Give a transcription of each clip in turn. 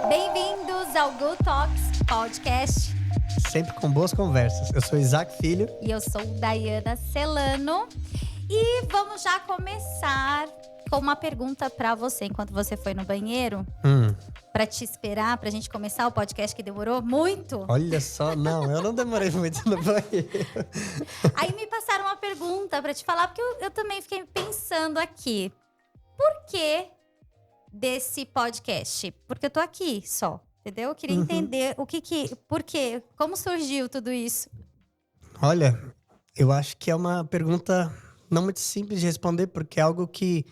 Bem-vindos ao Good Talks Podcast. Sempre com boas conversas. Eu sou Isaac Filho. E eu sou Dayana Celano. E vamos já começar com uma pergunta pra você, enquanto você foi no banheiro. Pra te esperar, pra gente começar o podcast que demorou muito. Olha só, não, eu não demorei muito no banheiro. Aí me passaram uma pergunta pra te falar, porque eu também fiquei pensando aqui. Por que desse podcast? Porque eu tô aqui só, entendeu? Eu queria entender por quê, como surgiu tudo isso. Olha, eu acho que é uma pergunta não muito simples de responder, porque é algo que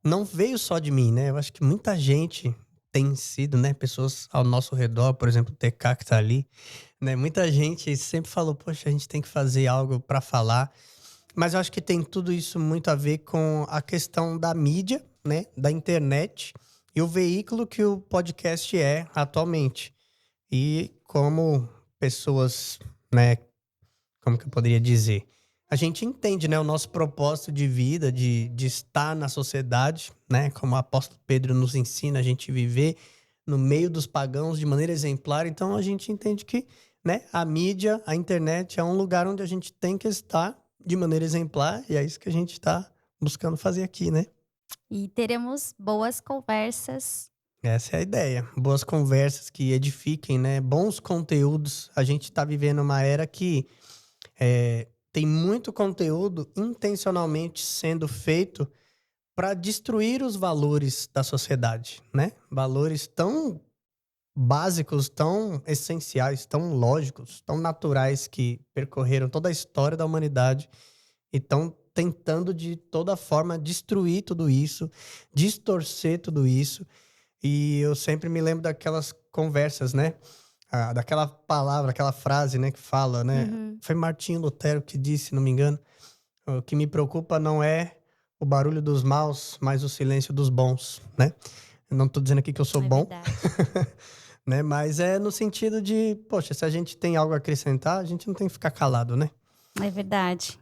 não veio só de mim, né? Eu acho que muita gente tem sido, né? Pessoas ao nosso redor, por exemplo, o TK que tá ali, né? Muita gente sempre falou, poxa, a gente tem que fazer algo pra falar. Mas eu acho que tem tudo isso muito a ver com a questão da mídia, né? Da internet e o veículo que o podcast é atualmente. E como pessoas, né? Como que eu poderia dizer? A gente entende, né, o nosso propósito de vida, de estar na sociedade, né? Como o apóstolo Pedro nos ensina a gente viver no meio dos pagãos de maneira exemplar. Então a gente entende que, né, a mídia, a internet é um lugar onde a gente tem que estar de maneira exemplar. E é isso que a gente está buscando fazer aqui, né? E teremos boas conversas. Essa é a ideia. Boas conversas que edifiquem, né? Bons conteúdos. A gente está vivendo uma era que tem muito conteúdo intencionalmente sendo feito para destruir os valores da sociedade, né? Valores tão básicos, tão essenciais, tão lógicos, tão naturais que percorreram toda a história da humanidade e estão tentando de toda forma destruir tudo isso, distorcer tudo isso. E eu sempre me lembro daquelas conversas, né? Daquela palavra, aquela frase, né, que fala, né? Foi Martinho Lutero que disse, se não me engano, o que me preocupa não é o barulho dos maus, mas o silêncio dos bons, né? Eu não tô dizendo aqui que eu sou bom, Verdade. né? Mas é no sentido de, poxa, se a gente tem algo a acrescentar, a gente não tem que ficar calado, né? É verdade.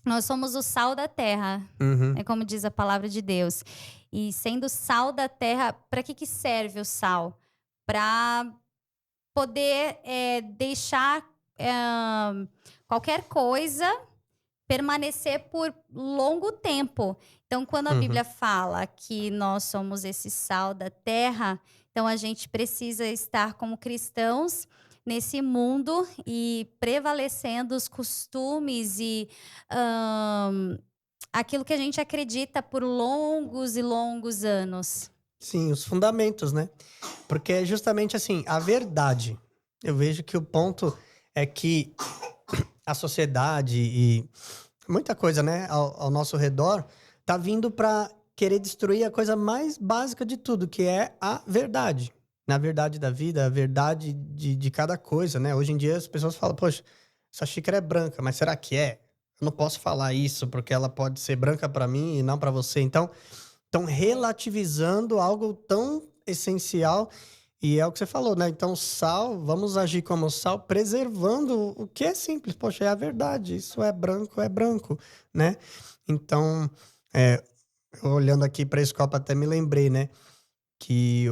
Nós somos o sal da terra, é como diz a palavra de Deus. E sendo sal da terra, para que serve o sal? Para poder deixar qualquer coisa permanecer por longo tempo. Então, quando a Bíblia fala que nós somos esse sal da terra, então a gente precisa estar como cristãos nesse mundo e prevalecendo os costumes e aquilo que a gente acredita por longos e longos anos. Sim, os fundamentos, né? Porque é justamente assim, a verdade. Eu vejo que o ponto é que a sociedade e muita coisa, né, ao nosso redor, tá vindo para querer destruir a coisa mais básica de tudo, que é a verdade. Na verdade da vida, a verdade de cada coisa, né? Hoje em dia as pessoas falam, poxa, essa xícara é branca, mas será que é? Eu não posso falar isso porque ela pode ser branca para mim e não para você. Então, estão relativizando algo tão essencial. E é o que você falou, né? Então, sal, vamos agir como sal, preservando o que é simples. Poxa, é a verdade. Isso é branco, né? Então, olhando aqui para esse copo, até me lembrei, né? Que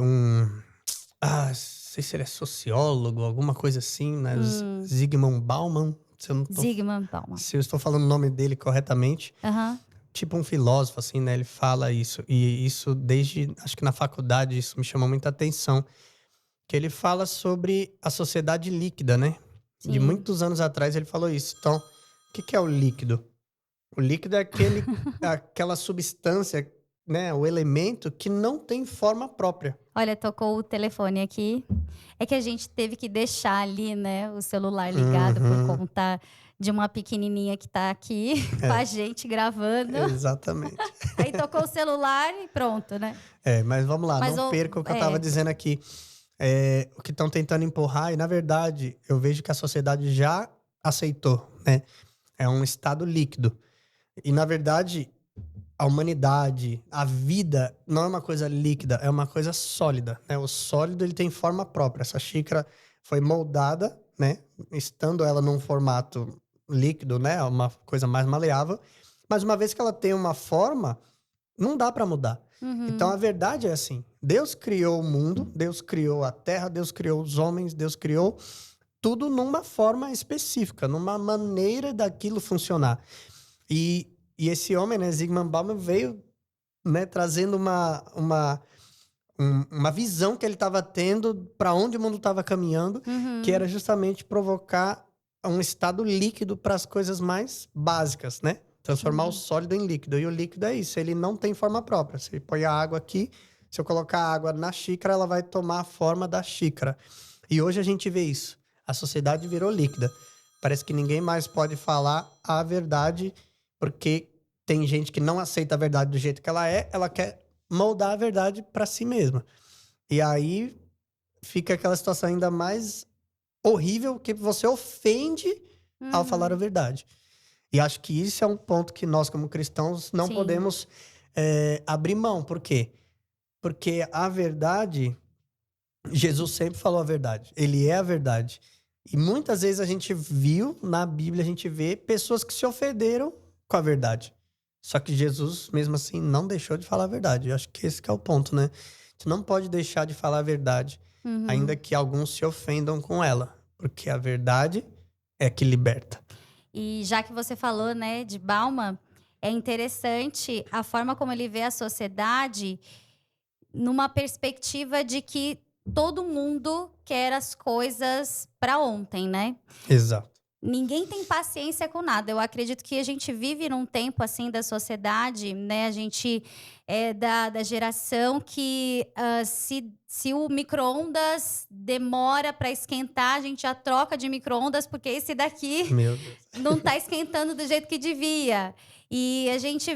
não sei se ele é sociólogo, alguma coisa assim, né? Zygmunt Bauman, Zygmunt Bauman. se eu estou falando o nome dele corretamente. Tipo um filósofo, assim, né? Ele fala isso. E isso desde, acho que na faculdade, isso me chamou muita atenção. Que ele fala sobre a sociedade líquida, né? Sim. De muitos anos atrás ele falou isso. Então, o que é o líquido? O líquido é aquela substância, né? O elemento que não tem forma própria. Olha, tocou o telefone aqui. É que a gente teve que deixar ali, né, o celular ligado por conta de uma pequenininha que tá aqui com a gente gravando. Exatamente. Aí tocou o celular e pronto, né? Mas vamos lá, Mas não perca o que eu tava dizendo aqui. O que estão tentando empurrar, e na verdade, eu vejo que a sociedade já aceitou, né? É um estado líquido. E na verdade, a humanidade, a vida, não é uma coisa líquida, é uma coisa sólida, né? O sólido, ele tem forma própria. Essa xícara foi moldada, né? Estando ela num formato líquido, né? Uma coisa mais maleável. Mas uma vez que ela tem uma forma, não dá para mudar. Então, a verdade é assim. Deus criou o mundo, Deus criou a terra, Deus criou os homens, Deus criou tudo numa forma específica, numa maneira daquilo funcionar. E esse homem, né, Zygmunt Bauman, veio, né, trazendo uma visão que ele estava tendo para onde o mundo estava caminhando, que era justamente provocar um estado líquido para as coisas mais básicas, né? Transformar o sólido em líquido. E o líquido é isso, ele não tem forma própria. Se põe a água aqui, se eu colocar a água na xícara, ela vai tomar a forma da xícara. E hoje a gente vê isso. A sociedade virou líquida. Parece que ninguém mais pode falar a verdade, porque tem gente que não aceita a verdade do jeito que ela quer moldar a verdade para si mesma. E aí fica aquela situação ainda mais horrível, que você ofende ao falar a verdade. E acho que isso é um ponto que nós, como cristãos, não podemos abrir mão. Por quê? Porque a verdade, Jesus sempre falou a verdade. Ele é a verdade. E muitas vezes a gente viu, na Bíblia, a gente vê pessoas que se ofenderam com a verdade. Só que Jesus, mesmo assim, não deixou de falar a verdade. Eu acho que esse que é o ponto, né? A gente não pode deixar de falar a verdade, ainda que alguns se ofendam com ela. Porque a verdade é que liberta. E já que você falou, né, de Bauman, é interessante a forma como ele vê a sociedade numa perspectiva de que todo mundo quer as coisas para ontem, né? Exato. Ninguém tem paciência com nada. Eu acredito que a gente vive num tempo assim da sociedade, né? A gente é da geração que se o micro-ondas demora para esquentar, a gente já troca de micro-ondas porque esse daqui não está esquentando do jeito que devia. E a gente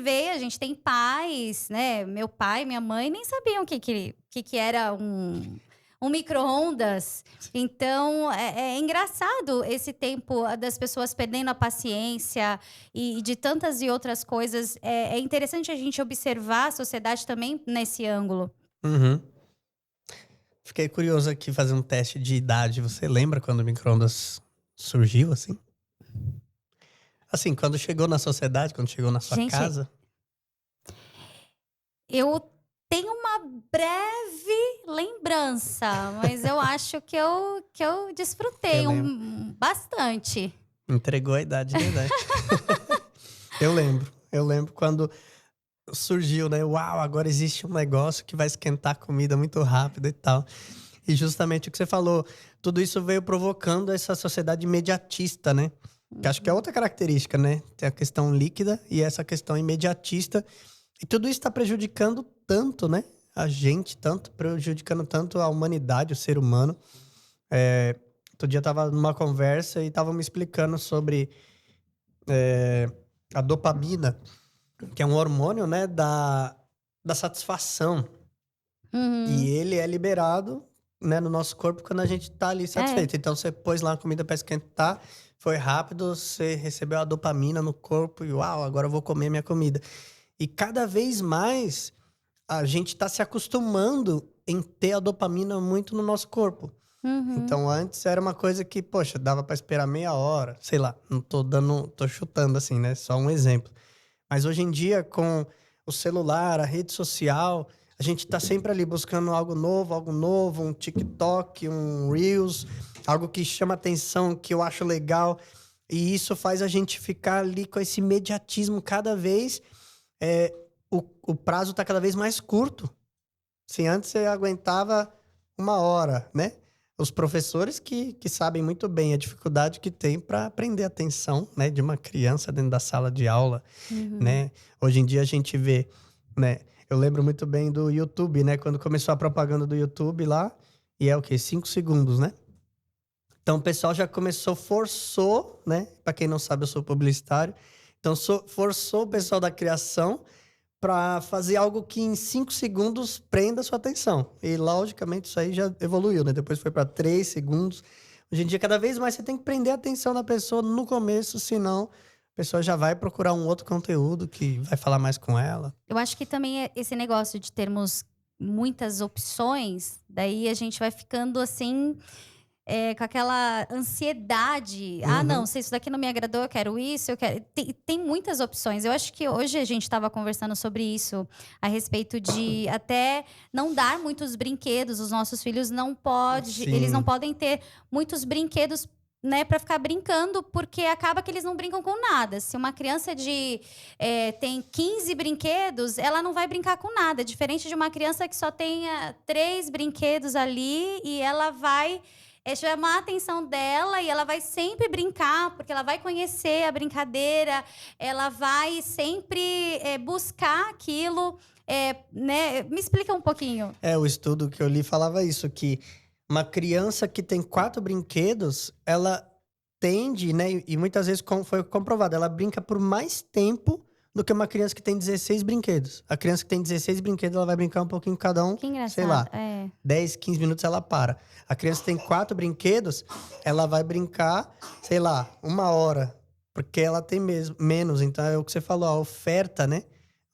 tem pais, né? Meu pai, minha mãe nem sabiam o que era um micro-ondas. Então, é engraçado esse tempo das pessoas perdendo a paciência e de tantas e outras coisas. É interessante a gente observar a sociedade também nesse ângulo. Fiquei curioso aqui fazer um teste de idade. Você lembra quando o micro-ondas surgiu, assim? Assim, quando chegou na sociedade, quando chegou na sua casa? Eu tenho uma breve lembrança, mas eu acho que eu desfrutei bastante. Entregou a idade, verdade. Eu lembro quando surgiu, né? Uau, agora existe um negócio que vai esquentar a comida muito rápido e tal. E justamente o que você falou, tudo isso veio provocando essa sociedade imediatista, né? Que acho que é outra característica, né? Tem a questão líquida e essa questão imediatista. E tudo isso está prejudicando tanto, né? A gente, prejudicando tanto a humanidade, o ser humano. Outro dia eu estava numa conversa e estavam me explicando sobre a dopamina, que é um hormônio, né, da satisfação. E ele é liberado, né, no nosso corpo quando a gente tá ali satisfeito. Então, você pôs lá a comida para esquentar, foi rápido, você recebeu a dopamina no corpo e uau, agora eu vou comer minha comida. E cada vez mais a gente tá se acostumando em ter a dopamina muito no nosso corpo. Então, antes era uma coisa que, poxa, dava para esperar meia hora, sei lá, não tô chutando assim, né, só um exemplo. Mas hoje em dia, com o celular, a rede social, a gente tá sempre ali buscando algo novo, um TikTok, um Reels, algo que chama atenção, que eu acho legal. E isso faz a gente ficar ali com esse imediatismo cada vez. O prazo tá cada vez mais curto. Se antes você aguentava 1 hora, né? Os professores que sabem muito bem a dificuldade que tem para prender a atenção, né, de uma criança dentro da sala de aula, né? Hoje em dia a gente vê, né? Eu lembro muito bem do YouTube, né? Quando começou a propaganda do YouTube lá, e é o quê? 5 segundos, né? Então o pessoal já forçou, né? Para quem não sabe, eu sou publicitário. Então forçou o pessoal da criação para fazer algo que em 5 segundos prenda a sua atenção. E, logicamente, isso aí já evoluiu, né? Depois foi para 3 segundos. Hoje em dia, cada vez mais você tem que prender a atenção da pessoa no começo, senão pessoa já vai procurar um outro conteúdo que vai falar mais com ela. Eu acho que também é esse negócio de termos muitas opções, daí a gente vai ficando assim, com aquela ansiedade. Ah, não, se isso daqui não me agradou, eu quero isso, eu quero. Tem muitas opções. Eu acho que hoje a gente estava conversando sobre isso, a respeito de até não dar muitos brinquedos. Os nossos filhos eles não podem ter muitos brinquedos, né, para ficar brincando, porque acaba que eles não brincam com nada. Se uma criança tem 15 brinquedos, ela não vai brincar com nada. Diferente de uma criança que só tenha 3 brinquedos ali e ela vai chamar a atenção dela e ela vai sempre brincar, porque ela vai conhecer a brincadeira, ela vai sempre buscar aquilo. Né? Me explica um pouquinho. O estudo que eu li falava isso, que uma criança que tem 4 brinquedos, ela tende, né? E muitas vezes foi comprovado, ela brinca por mais tempo do que uma criança que tem 16 brinquedos. A criança que tem 16 brinquedos, ela vai brincar um pouquinho cada um. Que engraçado. Sei lá, 10, 15 minutos ela para. A criança que tem 4 brinquedos, ela vai brincar, sei lá, 1 hora. Porque ela tem menos. Então, é o que você falou, a oferta, né?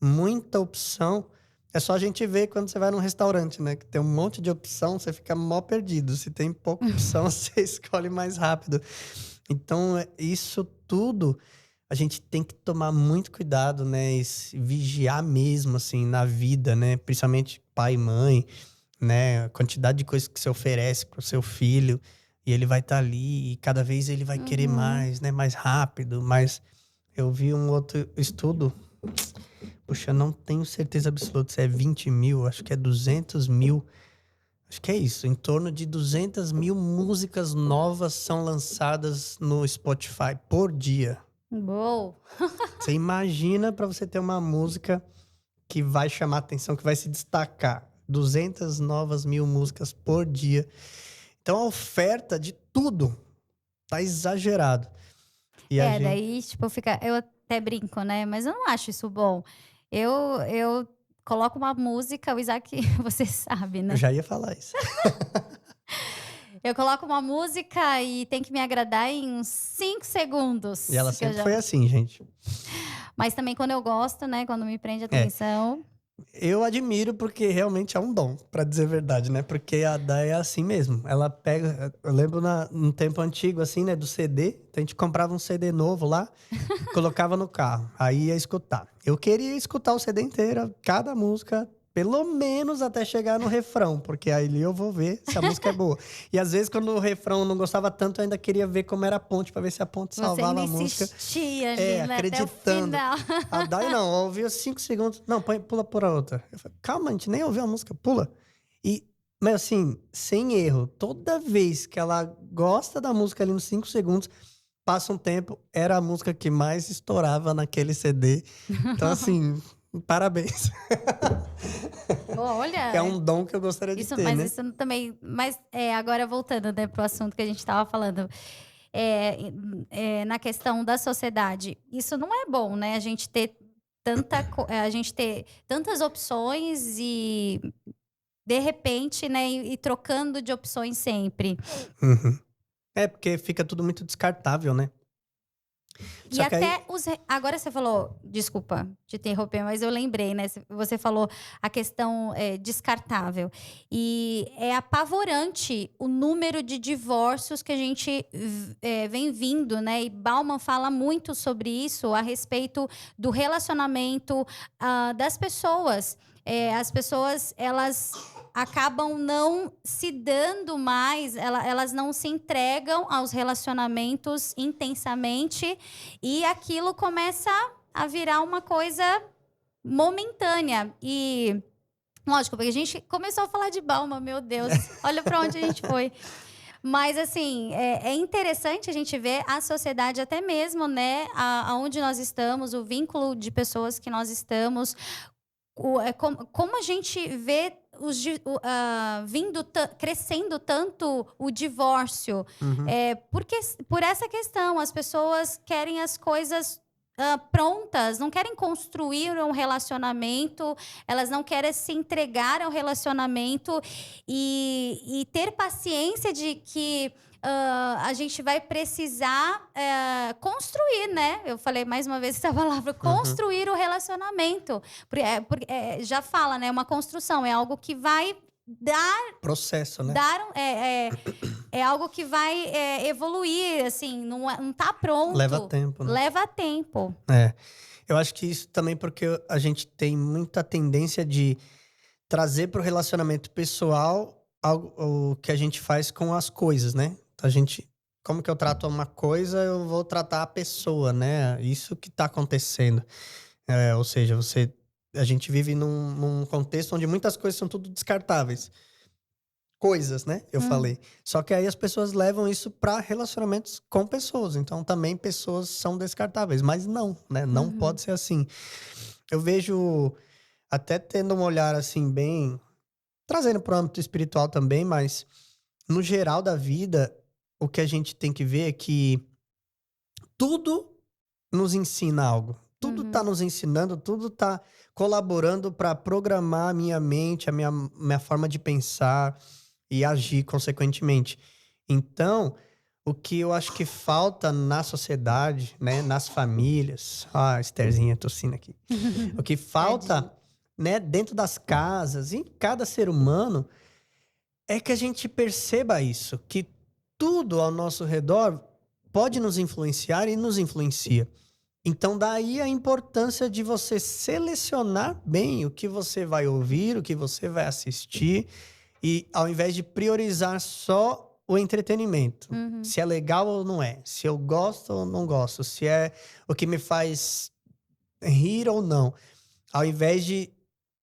Muita opção. É só a gente ver quando você vai num restaurante, né? Que tem um monte de opção, você fica mó perdido. Se tem pouca opção, você escolhe mais rápido. Então, isso tudo, a gente tem que tomar muito cuidado, né? E vigiar mesmo, assim, na vida, né? Principalmente pai e mãe, né? A quantidade de coisas que você oferece pro seu filho. E ele vai estar ali e cada vez ele vai querer mais, né? Mais rápido, mais... Eu vi um outro estudo... Puxa, eu não tenho certeza absoluta se é 20 mil, acho que é 200 mil. Acho que é isso, em torno de 200 mil músicas novas são lançadas no Spotify por dia. Uou! Você imagina para você ter uma música que vai chamar atenção, que vai se destacar. 200 novas mil músicas por dia. Então a oferta de tudo tá exagerado. E daí, tipo, eu até brinco, né? Mas eu não acho isso bom. Eu coloco uma música, o Isaac, você sabe, né? Eu já ia falar isso. Eu coloco uma música e tem que me agradar em uns 5 segundos. E ela sempre foi assim, gente. Mas também quando eu gosto, né? Quando me prende a atenção... Eu admiro porque realmente é um dom, pra dizer a verdade, né? Porque a Day é assim mesmo. Ela pega... Eu lembro num tempo antigo, assim, né? Do CD. Então a gente comprava um CD novo lá, colocava no carro. Aí ia escutar. Eu queria escutar o CD inteiro, cada música... Pelo menos até chegar no refrão, porque aí eu vou ver se a música é boa. E às vezes, quando o refrão eu não gostava tanto, eu ainda queria ver como era a ponte, pra ver se a ponte salvava a música. Você ainda insistia ali, né? Acreditando. Até o final. A Dai não, eu ouvi 5 segundos. Não, pula por a outra. Eu falei, calma, a gente nem ouviu a música, pula. Mas assim, sem erro, toda vez que ela gosta da música ali nos 5 segundos, passa um tempo, era a música que mais estourava naquele CD. Então, assim... Parabéns. Olha, é um dom que eu gostaria de ter, mas né? isso também... Mas agora voltando, né, pro assunto que a gente estava falando. Na questão da sociedade. Isso não é bom, né? A gente ter tantas opções e... De repente, né? E trocando de opções sempre. Uhum. Porque fica tudo muito descartável, né? E até agora você falou, desculpa te interromper, mas eu lembrei, né? Você falou a questão descartável. E é apavorante o número de divórcios que a gente vem vindo, né? E Bauman fala muito sobre isso, a respeito do relacionamento das pessoas. As pessoas, elas acabam não se dando mais, elas não se entregam aos relacionamentos intensamente e aquilo começa a virar uma coisa momentânea. E, lógico, porque a gente começou a falar de Bauman, meu Deus, olha para onde a gente foi. Mas, assim, é interessante a gente ver a sociedade até mesmo, né, aonde nós estamos, o vínculo de pessoas que nós estamos, como a gente vê crescendo tanto o divórcio. Uhum. Porque por essa questão, as pessoas querem as coisas prontas, não querem construir um relacionamento, elas não querem se entregar ao relacionamento e ter paciência de que a gente vai precisar construir, né? Eu falei mais uma vez essa palavra, construir o relacionamento. Já fala, né? Uma construção, é algo que vai dar... Processo, né? É algo que vai evoluir, assim, não tá pronto. Leva tempo, né? Leva tempo. Eu acho que isso também porque a gente tem muita tendência de trazer para o relacionamento pessoal o que a gente faz com as coisas, né? Então, como que eu trato uma coisa, eu vou tratar a pessoa, né? Isso que está acontecendo. Ou seja, a gente vive num contexto onde muitas coisas são tudo descartáveis. Coisas, né? Eu falei. Só que aí as pessoas levam isso para relacionamentos com pessoas. Então, também pessoas são descartáveis. Mas não, né? Não pode ser assim. Eu vejo, até tendo um olhar assim, bem... Trazendo para o âmbito espiritual também, mas no geral da vida, o que a gente tem que ver é que tudo nos ensina algo. Tudo está nos ensinando, tudo está colaborando para programar a minha mente, a minha forma de pensar e agir consequentemente. Então, o que eu acho que falta na sociedade, né, nas famílias... Ah, a Estherzinha tossindo aqui. O que falta, né, dentro das casas, em cada ser humano, é que a gente perceba isso, que tudo ao nosso redor pode nos influenciar e nos influencia. Então, daí a importância de você selecionar bem o que você vai ouvir, o que você vai assistir, e ao invés de priorizar só o entretenimento. Se é legal ou não é. Se eu gosto ou não gosto. Se é o que me faz rir ou não. Ao invés de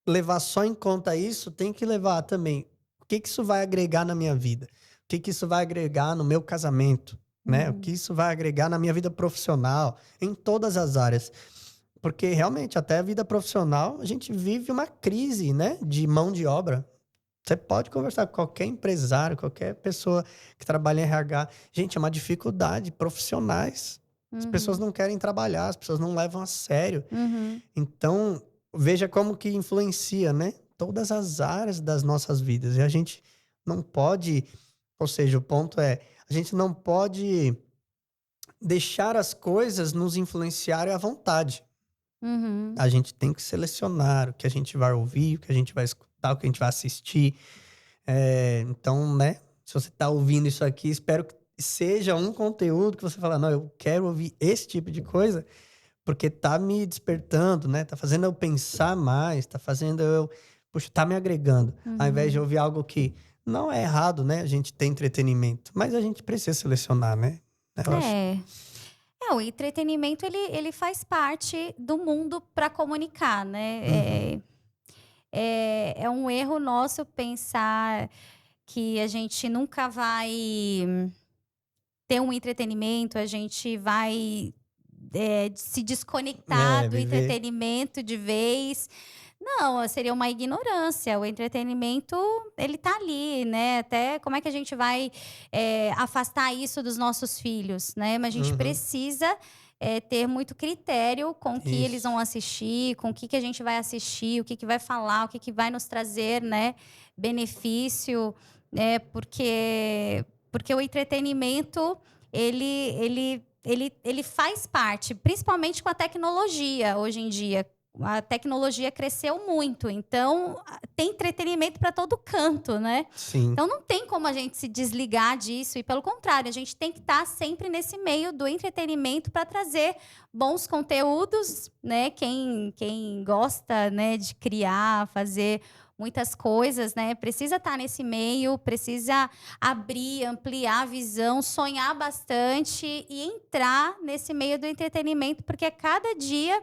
levar só em conta isso, tem que levar também o que isso vai agregar na minha vida. O que isso vai agregar no meu casamento. Né? O que isso vai agregar na minha vida profissional. Em todas as áreas. Porque realmente, até a vida profissional, a gente vive uma crise, né, de mão de obra. Você pode conversar com qualquer empresário, qualquer pessoa que trabalha em RH. Gente, é uma dificuldade. Profissionais. As pessoas não querem trabalhar, as pessoas não levam a sério. Então, veja como que influencia, né? Todas as áreas das nossas vidas. E a gente não pode... Ou seja, o ponto é... A gente não pode deixar as coisas nos influenciarem à vontade. A gente tem que selecionar o que a gente vai ouvir, o que a gente vai escutar, o que a gente vai assistir. Então, né? Se você está ouvindo isso aqui, espero que seja um conteúdo que você fala, não, eu quero ouvir esse tipo de coisa, porque tá me despertando, né? Tá fazendo eu pensar mais, tá fazendo eu... Puxa, tá me agregando. Ao invés de ouvir algo que não é errado, né? A gente tem entretenimento, mas a gente precisa selecionar, né? Eu acho. O entretenimento, ele faz parte do mundo para comunicar, né? É um erro nosso pensar que a gente nunca vai ter um entretenimento, a gente vai se desconectar do entretenimento de vez. Não, seria uma ignorância. O entretenimento, ele tá ali, né? Até como é que a gente vai afastar isso dos nossos filhos, né? Mas a gente precisa ter muito critério com o que eles vão assistir, com o que a gente vai assistir, o que vai falar, o que vai nos trazer, né? Benefício, né? Porque o entretenimento, ele faz parte, principalmente com a tecnologia hoje em dia. A tecnologia cresceu muito, então tem entretenimento para todo canto, né? Sim. Então não tem como a gente se desligar disso, e pelo contrário, a gente tem que estar sempre nesse meio do entretenimento para trazer bons conteúdos, né? Quem gosta, né, de criar, fazer muitas coisas, né? Precisa estar nesse meio, precisa abrir, ampliar a visão, sonhar bastante e entrar nesse meio do entretenimento, porque cada dia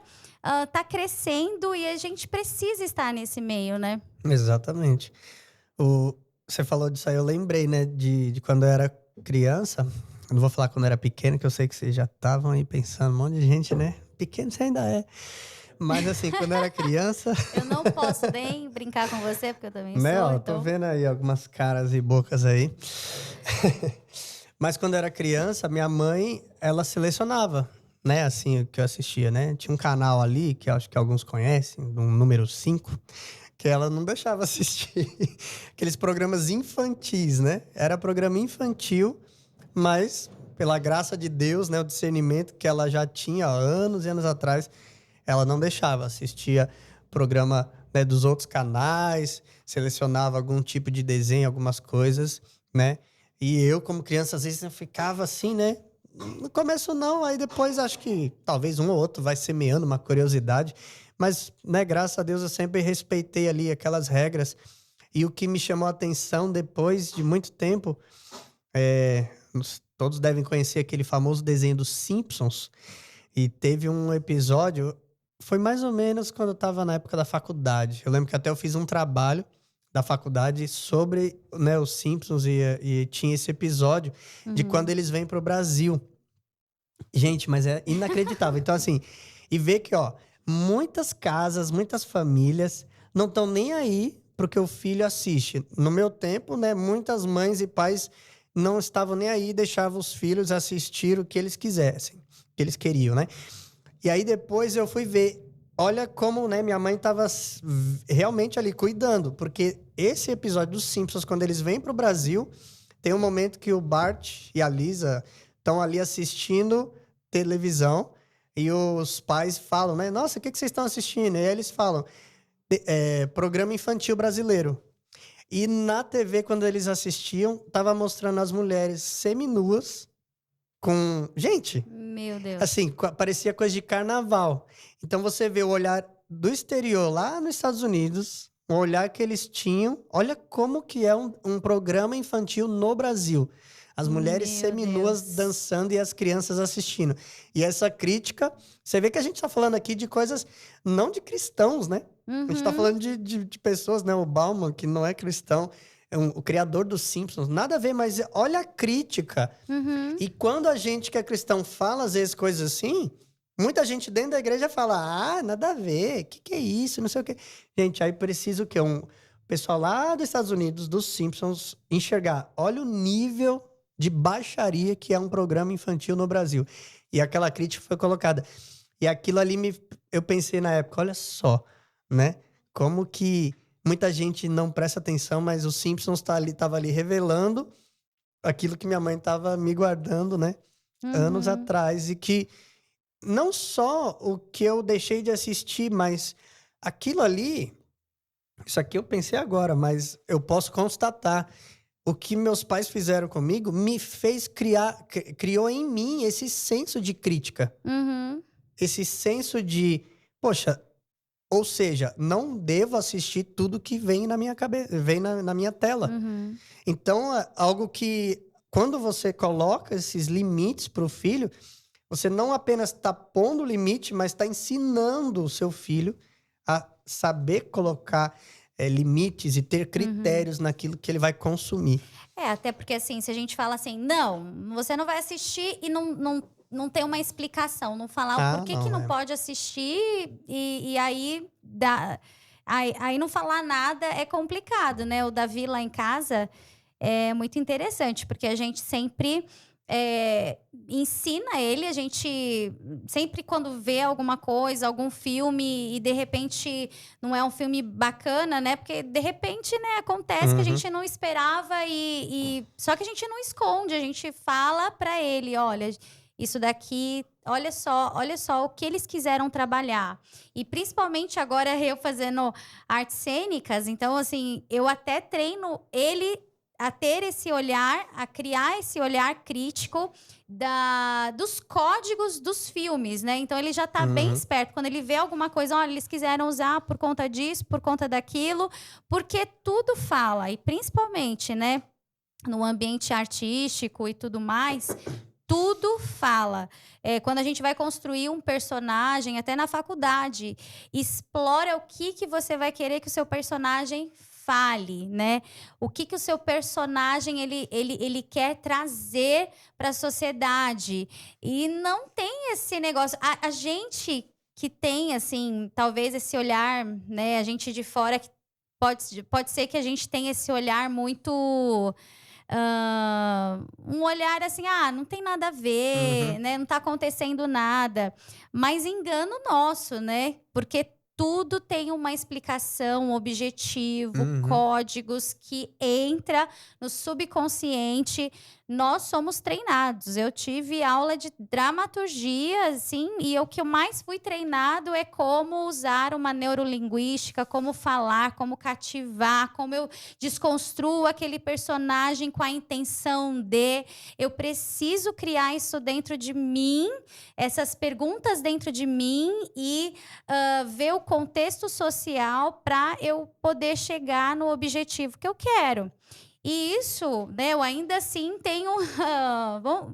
tá crescendo e a gente precisa estar nesse meio, né? Exatamente. Você falou disso aí, eu lembrei, né, de quando eu era criança. Eu não vou falar quando eu era pequeno, que eu sei que vocês já estavam aí pensando, um monte de gente, né? Pequeno você ainda é. Mas assim, quando eu era criança... Eu não posso nem brincar com você, porque eu também né, sou. Tô vendo aí algumas caras e bocas aí. Mas quando eu era criança, minha mãe, ela selecionava, né, assim, o que eu assistia, né? Tinha um canal ali, que eu acho que alguns conhecem, um número 5, que ela não deixava assistir aqueles programas infantis, né? Era programa infantil, Mas, pela graça de Deus, né, o discernimento que ela já tinha há anos e anos atrás, ela não deixava. Assistia programa, né, dos outros canais, selecionava algum tipo de desenho, algumas coisas, né? E eu, como criança, às vezes eu ficava assim, né? No começo não, aí depois acho que talvez um ou outro vai semeando uma curiosidade. Mas, né, graças a Deus eu sempre respeitei ali aquelas regras. E o que me chamou a atenção depois de muito tempo, todos devem conhecer aquele famoso desenho dos Simpsons. E teve um episódio, foi mais ou menos quando eu estava na época da faculdade. Eu lembro que até eu fiz um trabalho da faculdade sobre, né, os Simpsons e tinha esse episódio de quando eles vêm pro Brasil. Gente, mas é inacreditável. Então, assim, e ver que, ó, muitas casas, muitas famílias não estão nem aí pro que o filho assiste. No meu tempo, né, muitas mães e pais não estavam nem aí, deixavam os filhos assistir o que eles quisessem, o que eles queriam, né? E aí depois eu fui ver, olha como, né, minha mãe estava realmente ali cuidando, porque esse episódio dos Simpsons, quando eles vêm pro Brasil, tem um momento que o Bart e a Lisa estão ali assistindo televisão e os pais falam, né? Nossa, o que vocês estão assistindo? E aí eles falam, programa infantil brasileiro. E na TV, quando eles assistiam, tava mostrando as mulheres seminuas com... Gente! Meu Deus. Assim, parecia coisa de carnaval. Então você vê o olhar do exterior lá nos Estados Unidos, o olhar que eles tinham. Olha como que é um programa infantil no Brasil. As mulheres seminuas dançando e as crianças assistindo. E essa crítica, você vê que a gente tá falando aqui de coisas não de cristãos, né? A gente tá falando de pessoas, né? O Bauman, que não é cristão, o criador dos Simpsons, nada a ver, mas olha a crítica. E quando a gente que é cristão fala, às vezes, coisas assim, muita gente dentro da igreja fala, nada a ver, o que é isso, não sei o quê. Gente, aí precisa o quê? Pessoal lá dos Estados Unidos, dos Simpsons, enxergar, olha o nível de baixaria que é um programa infantil no Brasil. E aquela crítica foi colocada. E aquilo ali, eu pensei na época, olha só, né? Como que muita gente não presta atenção, mas os Simpsons tava ali revelando aquilo que minha mãe tava me guardando, né? Anos atrás. E que não só o que eu deixei de assistir, mas aquilo ali... Isso aqui eu pensei agora, mas eu posso constatar. O que meus pais fizeram comigo me fez criou em mim esse senso de crítica. Esse senso de, poxa, ou seja, não devo assistir tudo que vem na minha cabeça, vem na minha tela. Então, é algo que, quando você coloca esses limites para o filho, você não apenas está pondo limite, mas está ensinando o seu filho a saber colocar limites e ter critérios naquilo que ele vai consumir. Até porque assim, se a gente fala assim, não, você não vai assistir e não tem uma explicação, não falar o porquê que não pode assistir e aí aí não falar nada é complicado, né? O Davi lá em casa é muito interessante, porque a gente sempre... ensina ele, a gente sempre quando vê alguma coisa, algum filme e de repente não é um filme bacana, né? Porque de repente, né, acontece que a gente não esperava só que a gente não esconde, a gente fala pra ele, olha, isso daqui, olha só o que eles quiseram trabalhar. E principalmente agora eu fazendo artes cênicas, então assim, eu até treino ele a ter esse olhar, a criar esse olhar crítico dos códigos dos filmes, né? Então, ele já tá bem esperto. Quando ele vê alguma coisa, olha, eles quiseram usar por conta disso, por conta daquilo, porque tudo fala. E principalmente, né, no ambiente artístico e tudo mais... Tudo fala. Quando a gente vai construir um personagem, até na faculdade, explora o que você vai querer que o seu personagem fale, né? O que o seu personagem ele quer trazer para a sociedade. E não tem esse negócio. A gente que tem, assim, talvez esse olhar, né? A gente de fora, pode ser que a gente tenha esse olhar muito... um olhar assim, não tem nada a ver, né? Não tá acontecendo nada. Mas engano nosso, né? Porque tudo tem uma explicação, um objetivo, códigos que entra no subconsciente, nós somos treinados. Eu tive aula de dramaturgia, assim, e o que eu mais fui treinado é como usar uma neurolinguística, como falar, como cativar, como eu desconstruo aquele personagem com a intenção de... Eu preciso criar isso dentro de mim, essas perguntas dentro de mim e ver o contexto social para eu poder chegar no objetivo que eu quero. E isso, né, eu ainda assim tenho,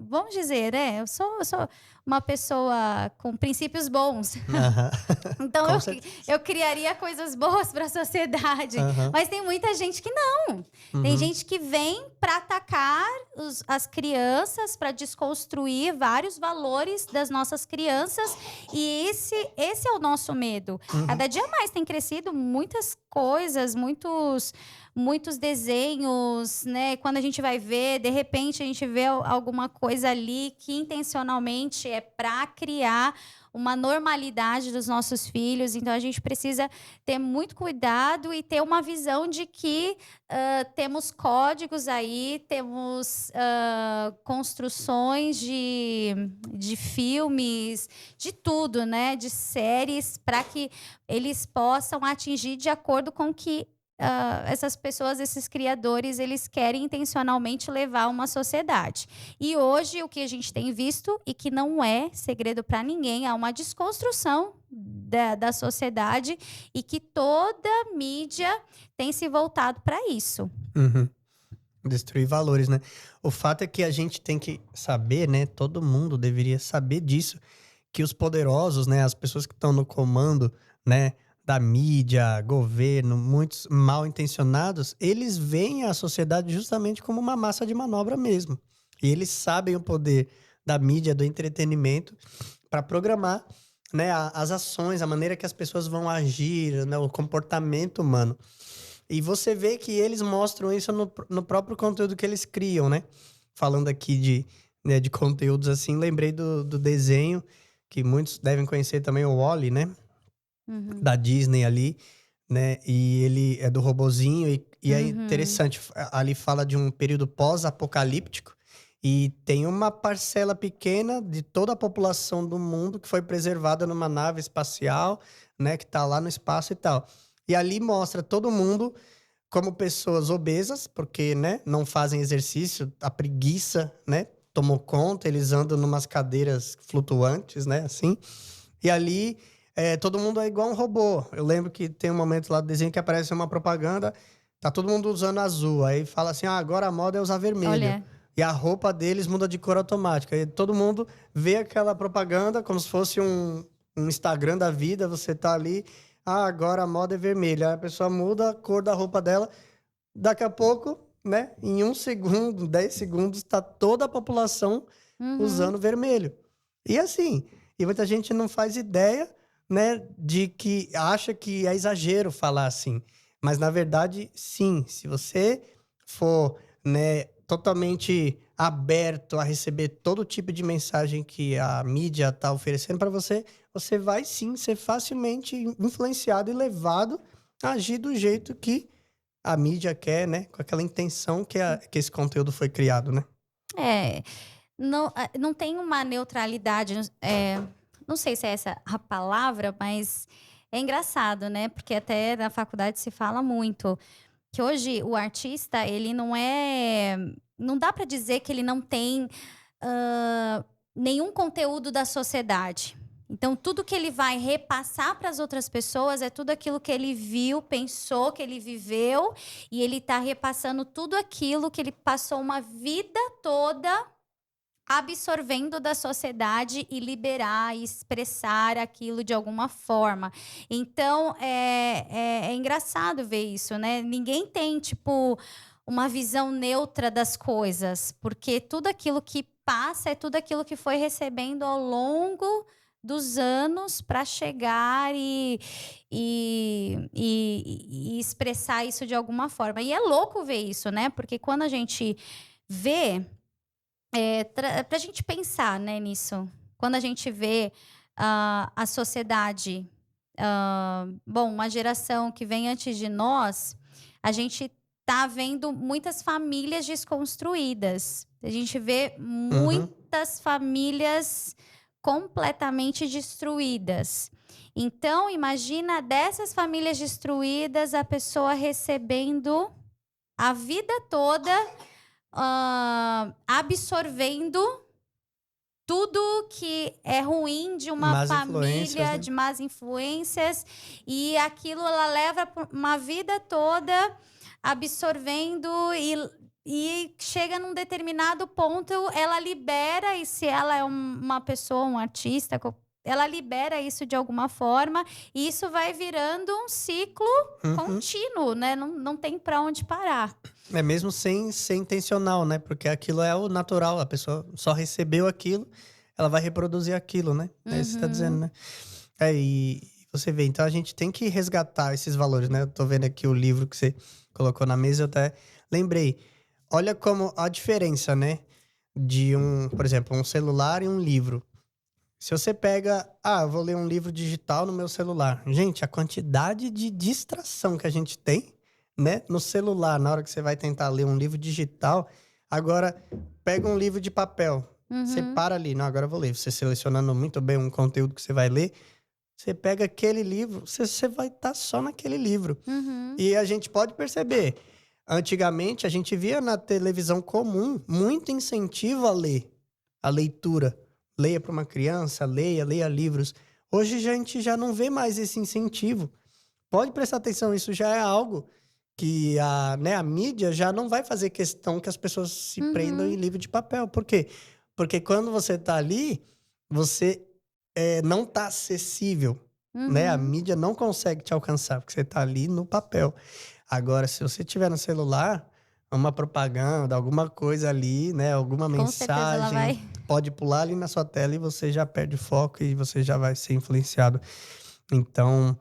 vamos dizer, né, eu sou uma pessoa com princípios bons. Então eu criaria coisas boas para a sociedade. Mas tem muita gente que não. Tem gente que vem para atacar as crianças, para desconstruir vários valores das nossas crianças. E esse é o nosso medo. Cada dia mais tem crescido muitas coisas, muitos desenhos, né? Quando a gente vai ver, de repente a gente vê alguma coisa ali que intencionalmente é para criar uma normalidade dos nossos filhos. Então a gente precisa ter muito cuidado e ter uma visão de que temos códigos aí, temos construções de filmes, de tudo, né? De séries, para que eles possam atingir de acordo com que essas pessoas, esses criadores, eles querem intencionalmente levar uma sociedade. E hoje, o que a gente tem visto, e que não é segredo para ninguém, é uma desconstrução da sociedade e que toda mídia tem se voltado para isso. Destruir valores, né? O fato é que a gente tem que saber, né? Todo mundo deveria saber disso, que os poderosos, né? As pessoas que estão no comando, né? Da mídia, governo, muitos mal intencionados, eles veem a sociedade justamente como uma massa de manobra mesmo. E eles sabem o poder da mídia, do entretenimento, para programar, né, as ações, a maneira que as pessoas vão agir, né, o comportamento humano. E você vê que eles mostram isso no próprio conteúdo que eles criam, né? Falando aqui de conteúdos assim, lembrei do desenho, que muitos devem conhecer também, o Wall-E, né? Da Disney ali, né? E ele é do robozinho e é interessante. Ali fala de um período pós-apocalíptico e tem uma parcela pequena de toda a população do mundo que foi preservada numa nave espacial, né? Que tá lá no espaço e tal. E ali mostra todo mundo como pessoas obesas, porque, né? Não fazem exercício, a preguiça, né? Tomou conta, eles andam numas cadeiras flutuantes, né? Assim. E ali... todo mundo é igual um robô. Eu lembro que tem um momento lá do desenho que aparece uma propaganda, tá todo mundo usando azul. Aí fala assim, agora a moda é usar vermelho. Olha. E a roupa deles muda de cor automática. E todo mundo vê aquela propaganda como se fosse um Instagram da vida. Você tá ali, agora a moda é vermelha. Aí a pessoa muda a cor da roupa dela. Daqui a pouco, né, em 1 segundo, 10 segundos, tá toda a população usando vermelho. E assim, e muita gente não faz ideia, né, de que acha que é exagero falar assim. Mas, na verdade, sim. Se você for, né, totalmente aberto a receber todo tipo de mensagem que a mídia está oferecendo para você, você vai, sim, ser facilmente influenciado e levado a agir do jeito que a mídia quer, né? Com aquela intenção que esse conteúdo foi criado, né? Não tem uma neutralidade... Não sei se é essa a palavra, mas é engraçado, né? Porque até na faculdade se fala muito que hoje o artista, ele não é... Não dá para dizer que ele não tem nenhum conteúdo da sociedade. Então, tudo que ele vai repassar para as outras pessoas é tudo aquilo que ele viu, pensou, que ele viveu. E ele está repassando tudo aquilo que ele passou uma vida toda absorvendo da sociedade e liberar e expressar aquilo de alguma forma. Então, é engraçado ver isso, né? Ninguém tem, tipo, uma visão neutra das coisas, porque tudo aquilo que passa é tudo aquilo que foi recebendo ao longo dos anos para chegar e expressar isso de alguma forma. E é louco ver isso, né? Porque quando a gente vê... para a gente pensar, né, nisso. Quando a gente vê a sociedade, uma geração que vem antes de nós, a gente tá havendo muitas famílias desconstruídas. A gente vê muitas famílias completamente destruídas. Então, imagina dessas famílias destruídas, a pessoa recebendo a vida toda, absorvendo tudo que é ruim de uma família, de más influências, e aquilo ela leva uma vida toda absorvendo e chega num determinado ponto, ela libera, e se ela é uma pessoa, um artista, ela libera isso de alguma forma, e isso vai virando um ciclo contínuo, né? Não tem para onde parar. É mesmo sem ser intencional, né? Porque aquilo é o natural, a pessoa só recebeu aquilo, ela vai reproduzir aquilo, né? É isso que você tá dizendo, né? E você vê, então a gente tem que resgatar esses valores, né? Eu tô vendo aqui o livro que você colocou na mesa, eu até lembrei. Olha como a diferença, né? De por exemplo, um celular e um livro. Se você pega, eu vou ler um livro digital no meu celular. Gente, a quantidade de distração que a gente tem, né? No celular, na hora que você vai tentar ler um livro digital. Agora, pega um livro de papel. Você para ali, não, agora eu vou ler. Você selecionando muito bem um conteúdo que você vai ler. Você pega aquele livro, você vai estar só naquele livro. E a gente pode perceber, antigamente a gente via na televisão comum muito incentivo a ler, a leitura. Leia para uma criança, leia livros. Hoje a gente já não vê mais esse incentivo. Pode prestar atenção, isso já é algo que a mídia já não vai fazer questão que as pessoas se prendam em livro de papel. Por quê? Porque quando você está ali, você não está acessível. Né? A mídia não consegue te alcançar, porque você está ali no papel. Agora, se você tiver no celular, uma propaganda, alguma coisa ali, né? Alguma mensagem, pode pular ali na sua tela e você já perde foco e você já vai ser influenciado. Então,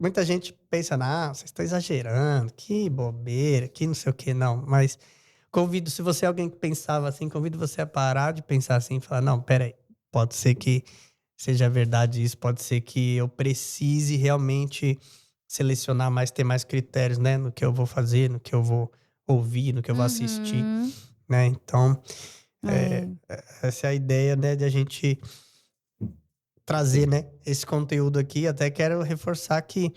muita gente pensa, vocês estão exagerando, que bobeira, que não sei o que, não. Mas se você é alguém que pensava assim, convido você a parar de pensar assim e falar, não, peraí, pode ser que seja verdade isso, pode ser que eu precise realmente selecionar mais, ter mais critérios, né? No que eu vou fazer, no que eu vou ouvir, no que eu vou assistir, né? Então, essa é a ideia, né? De a gente trazer, né? Esse conteúdo aqui. Até quero reforçar que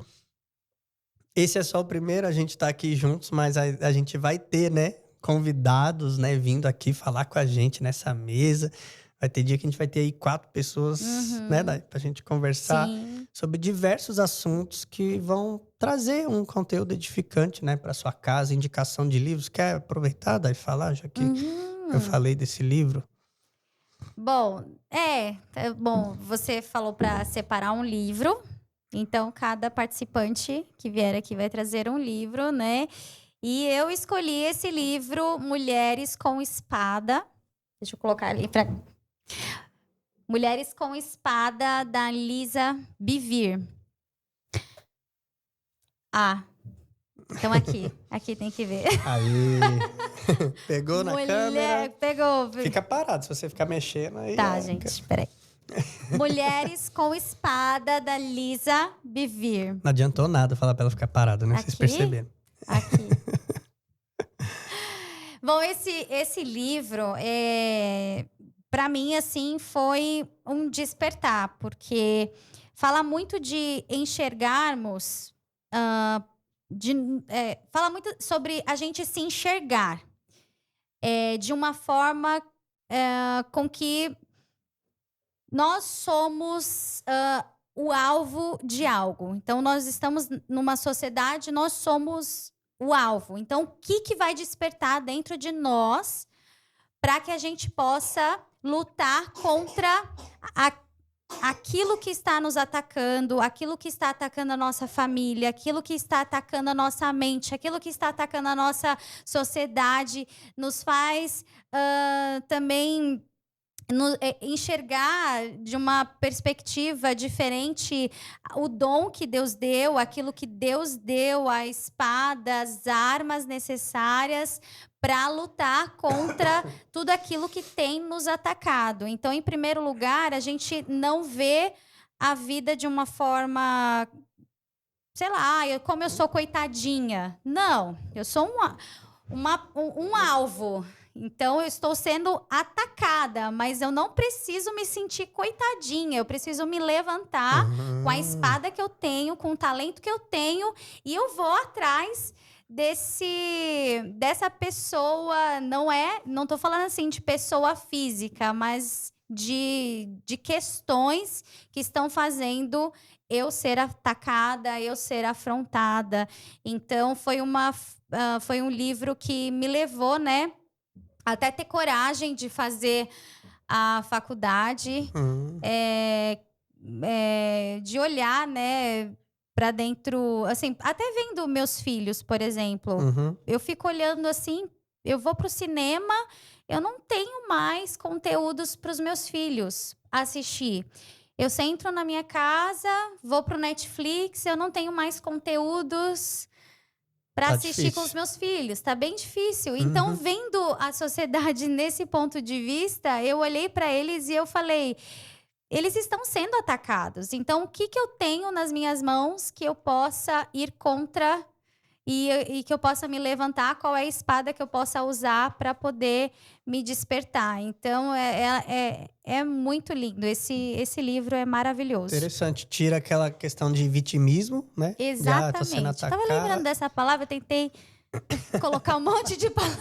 esse é só o primeiro, a gente tá aqui juntos, mas a gente vai ter, né? Convidados, né? Vindo aqui falar com a gente nessa mesa. Vai ter dia que a gente vai ter aí 4 pessoas, né, Dai? Pra gente conversar sobre diversos assuntos que vão trazer um conteúdo edificante, né, pra sua casa, indicação de livros. Quer aproveitar, Dai, falar, já que eu falei desse livro? Bom, você falou para separar um livro. Então, cada participante que vier aqui vai trazer um livro, né? E eu escolhi esse livro, Mulheres com Espada. Deixa eu colocar ali para... Mulheres com Espada, da Lisa Bevere. Então aqui tem que ver. Aí, pegou na câmera? Pegou. Fica parado, se você ficar mexendo aí... Tá, gente, peraí. Mulheres com Espada, da Lisa Bevere. Não adiantou nada falar pra ela ficar parada, né? Aqui? Vocês perceberam. Aqui. Bom, esse livro, para mim, assim, foi um despertar, porque fala muito de enxergarmos, fala muito sobre a gente se enxergar de uma forma com que nós somos o alvo de algo. Então, nós estamos numa sociedade, nós somos o alvo. Então, o que vai despertar dentro de nós para que a gente possa lutar contra aquilo que está nos atacando, aquilo que está atacando a nossa família, aquilo que está atacando a nossa mente, aquilo que está atacando a nossa sociedade, nos faz também enxergar de uma perspectiva diferente o dom que Deus deu, aquilo que Deus deu, a espada, as armas necessárias para lutar contra tudo aquilo que tem nos atacado. Então, em primeiro lugar, a gente não vê a vida de uma forma sei lá, como eu sou coitadinha. Não, eu sou um alvo. Então, eu estou sendo atacada, mas eu não preciso me sentir coitadinha. Eu preciso me levantar com a espada que eu tenho, com o talento que eu tenho, e eu vou atrás dessa pessoa. Não estou falando assim de pessoa física, mas de questões que estão fazendo eu ser atacada, eu ser afrontada. Então, foi um livro que me levou, né, até ter coragem de fazer a faculdade, de olhar, né, para dentro, assim, até vendo meus filhos, por exemplo. Eu fico olhando assim, eu vou pro cinema, eu não tenho mais conteúdos para os meus filhos assistir. Eu entro na minha casa, vou pro Netflix, eu não tenho mais conteúdos para assistir difícil. Com os meus filhos. Tá bem difícil. Então, vendo a sociedade nesse ponto de vista, eu olhei para eles e eu falei, eles estão sendo atacados. Então, o que eu tenho nas minhas mãos que eu possa ir contra e que eu possa me levantar? Qual é a espada que eu possa usar para poder me despertar? Então, é muito lindo. Esse livro é maravilhoso. Interessante. Tira aquela questão de vitimismo, né? Exatamente. Tô sendo atacada. Eu tava lembrando dessa palavra, tentei colocar um monte de palavras.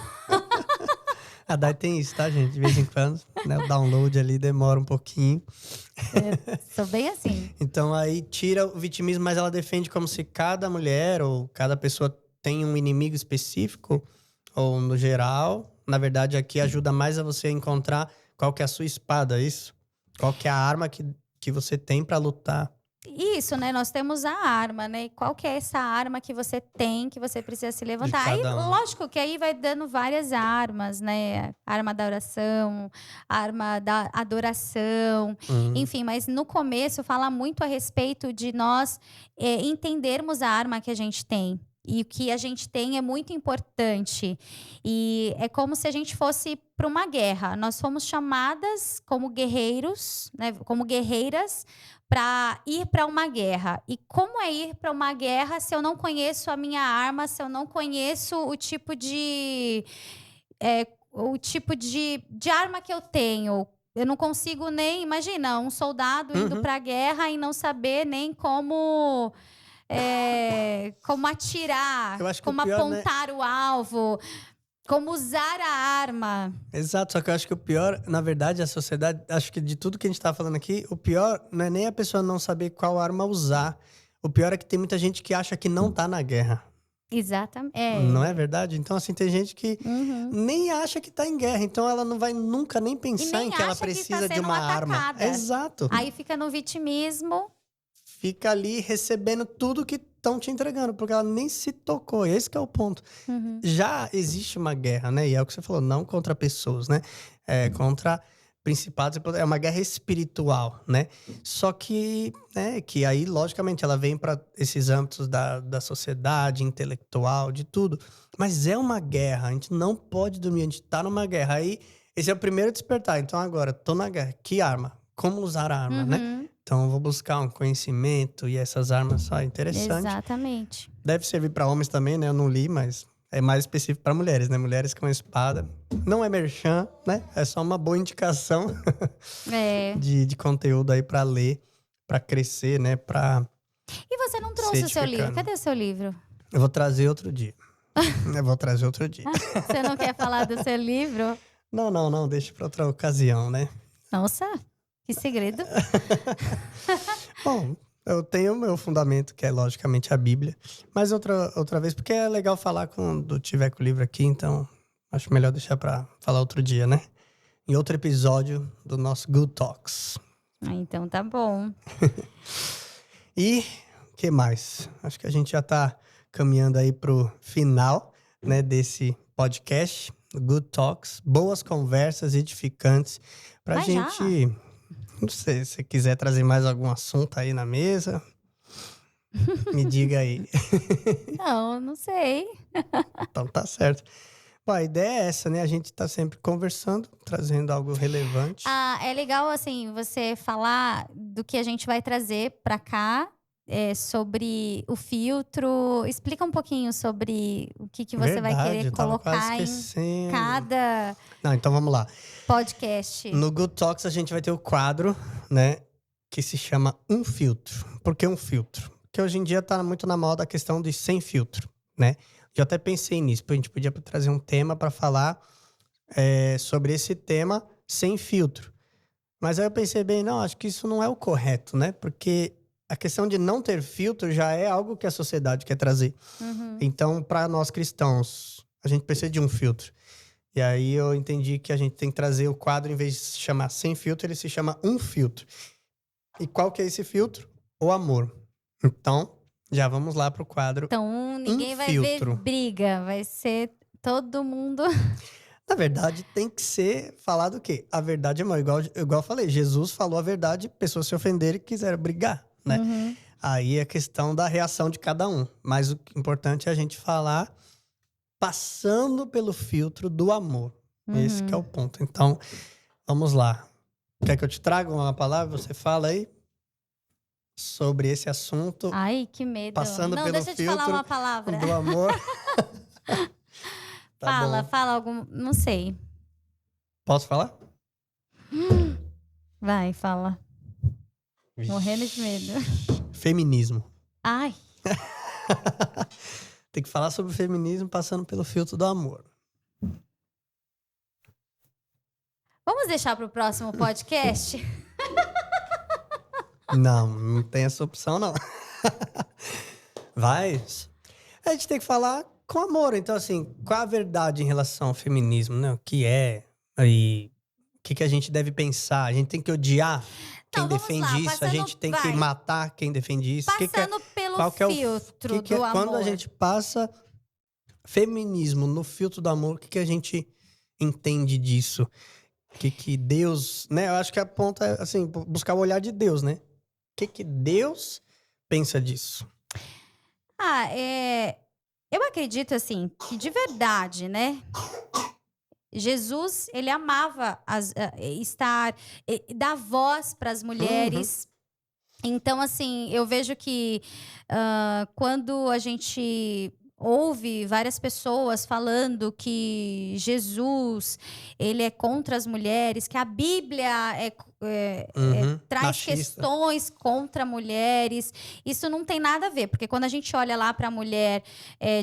A Dai tem isso, tá, gente? De vez em quando, né? O download ali demora um pouquinho. Sou bem assim. Então, aí tira o vitimismo, mas ela defende como se cada mulher ou cada pessoa tem um inimigo específico, ou no geral. Na verdade, aqui ajuda mais a você encontrar qual que é a sua espada, isso? Qual que é a arma que você tem para lutar. Isso, né? Nós temos a arma, né? E qual que é essa arma que você tem, que você precisa se levantar? Aí, lógico que aí vai dando várias armas, né? A arma da oração, a arma da adoração, enfim. Mas no começo fala muito a respeito de nós entendermos a arma que a gente tem. E o que a gente tem é muito importante. E é como se a gente fosse para uma guerra. Nós fomos chamadas como guerreiros, né? Como guerreiras, para ir para uma guerra. E como é ir para uma guerra se eu não conheço a minha arma, se eu não conheço o tipo de arma que eu tenho? Eu não consigo nem... Imagina, um soldado indo para a guerra e não saber nem como atirar, como apontar, né, o alvo, como usar a arma. Exato, só que eu acho que o pior, na verdade, a sociedade, acho que de tudo que a gente tá falando aqui, o pior não é nem a pessoa não saber qual arma usar. O pior é que tem muita gente que acha que não tá na guerra. Exatamente. Não é verdade? Então, assim, tem gente que nem acha que tá em guerra. Então, ela não vai nunca nem pensar em que ela precisa de uma arma. Exato. Aí fica no vitimismo. Fica ali recebendo tudo que estão te entregando, porque ela nem se tocou. Esse que é o ponto. Já existe uma guerra, né? E é o que você falou, não contra pessoas, né? É contra principados. É uma guerra espiritual, né? Só que, né, que aí, logicamente, ela vem para esses âmbitos da sociedade, intelectual, de tudo. Mas é uma guerra. A gente não pode dormir, a gente tá numa guerra. Aí, esse é o primeiro despertar. Então, agora, tô na guerra. Que arma? Como usar a arma, né? Então, eu vou buscar um conhecimento e essas armas só. Interessante. Exatamente. Deve servir para homens também, né? Eu não li, mas é mais específico para mulheres, né? Mulheres com espada. Não é merchan, né? É só uma boa indicação de conteúdo aí para ler, para crescer, né? E você não trouxe o seu livro? Cadê o seu livro? Eu vou trazer outro dia. Você não quer falar do seu livro? Não. Deixa para outra ocasião, né? Nossa, que segredo. Bom, eu tenho o meu fundamento, que é logicamente a Bíblia. Mas outra vez, porque é legal falar quando tiver com o livro aqui, então acho melhor deixar pra falar outro dia, né? Em outro episódio do nosso Good Talks. Então tá bom. E o que mais? Acho que a gente já tá caminhando aí pro final, né, desse podcast, Good Talks. Boas conversas edificantes pra Mas gente... Já? Não sei, se você quiser trazer mais algum assunto aí na mesa, me diga aí. Não sei. Então tá certo. Bom, a ideia é essa, né? A gente tá sempre conversando, trazendo algo relevante. É legal, assim, você falar do que a gente vai trazer pra cá. sobre o filtro. Explica um pouquinho sobre o que você vai querer colocar em cada Não, então vamos lá. podcast. No Good Talks a gente vai ter o quadro, né, que se chama Um Filtro. Por que um filtro? Porque hoje em dia tá muito na moda a questão de sem filtro, né? Eu até pensei nisso, a gente podia trazer um tema para falar sobre esse tema sem filtro. Mas aí eu pensei bem, não, acho que isso não é o correto, né? Porque a questão de não ter filtro já é algo que a sociedade quer trazer. Então, para nós cristãos, a gente precisa de um filtro. E aí eu entendi que a gente tem que trazer o quadro, em vez de se chamar sem filtro, ele se chama Um Filtro. E qual que é esse filtro? O amor. Então, já vamos lá pro quadro. Então, ninguém vai ver briga, vai ser todo mundo... Na verdade, tem que ser falado o quê? A verdade é amor. Igual eu falei, Jesus falou a verdade, pessoas se ofenderem e quiseram brigar, né? Aí é questão da reação de cada um. Mas o importante é a gente falar passando pelo filtro do amor. Esse que é o ponto. Então, vamos lá. Quer que eu te traga uma palavra? Você fala aí sobre esse assunto. Ai, que medo. Passando pelo deixa eu te falar uma palavra. Do amor. Tá fala algum... Não sei. Posso falar? Vai, fala. Morrendo de medo. Feminismo. Ai. Tem que falar sobre o feminismo passando pelo filtro do amor. Vamos deixar para o próximo podcast? Não tem essa opção, não. Vai. A gente tem que falar com amor. Então, assim, qual a verdade em relação ao feminismo, né? O que é? E o que a gente deve pensar? A gente tem que odiar quem defende isso? A gente tem que matar quem defende isso? Passando pelo filtro do amor. Quando a gente passa feminismo no filtro do amor, o que a gente entende disso? O que Deus... né? Eu acho que a ponta é, assim, buscar o olhar de Deus, né? O que Deus pensa disso? Eu acredito, assim, que de verdade, né? Jesus, ele amava dar voz para as mulheres. Então, assim, eu vejo que quando a gente ouve várias pessoas falando que Jesus, ele é contra as mulheres, que a Bíblia traz machista. Questões contra mulheres. Isso não tem nada a ver, porque quando a gente olha lá para a mulher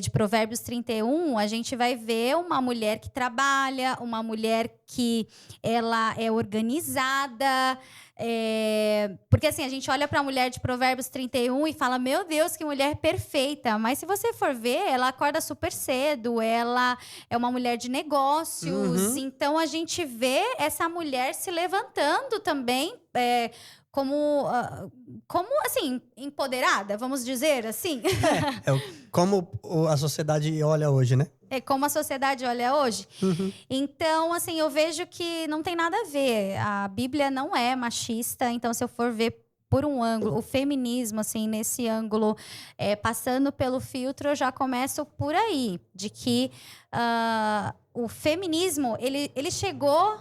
de Provérbios 31, a gente vai ver uma mulher que trabalha, uma mulher que ela é organizada. Porque assim, a gente olha para a mulher de Provérbios 31 e fala, meu Deus, que mulher perfeita. Mas se você for ver, ela acorda super cedo, ela é uma mulher de negócios. Então a gente vê essa mulher se levantando também como assim, empoderada, vamos dizer assim. Como a sociedade olha hoje, né? É como a sociedade olha hoje. Então, assim, eu vejo que não tem nada a ver. A Bíblia não é machista. Então, se eu for ver por um ângulo, o feminismo, assim, nesse ângulo, passando pelo filtro, eu já começo por aí. De que o feminismo, ele chegou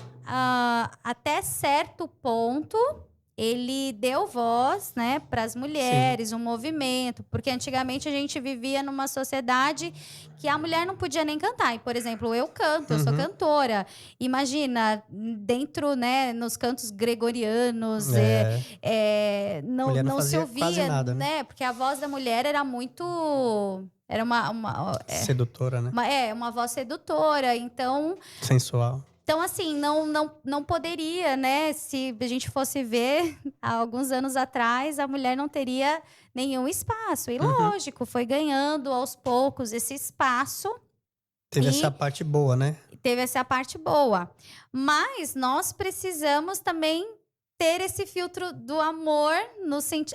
até certo ponto... Ele deu voz, né, para as mulheres, um movimento, porque antigamente a gente vivia numa sociedade que a mulher não podia nem cantar. E, por exemplo, eu canto, eu sou cantora. Imagina, dentro, né, nos cantos gregorianos, não se ouvia, quase nada, né? Porque a voz da mulher era muito... Era uma sedutora, né? Uma voz sedutora, então... Sensual. Então, assim, não poderia, né? Se a gente fosse ver, há alguns anos atrás, a mulher não teria nenhum espaço. E, lógico, foi ganhando aos poucos esse espaço. Teve essa parte boa, né? Teve essa parte boa. Mas nós precisamos também ter esse filtro do amor,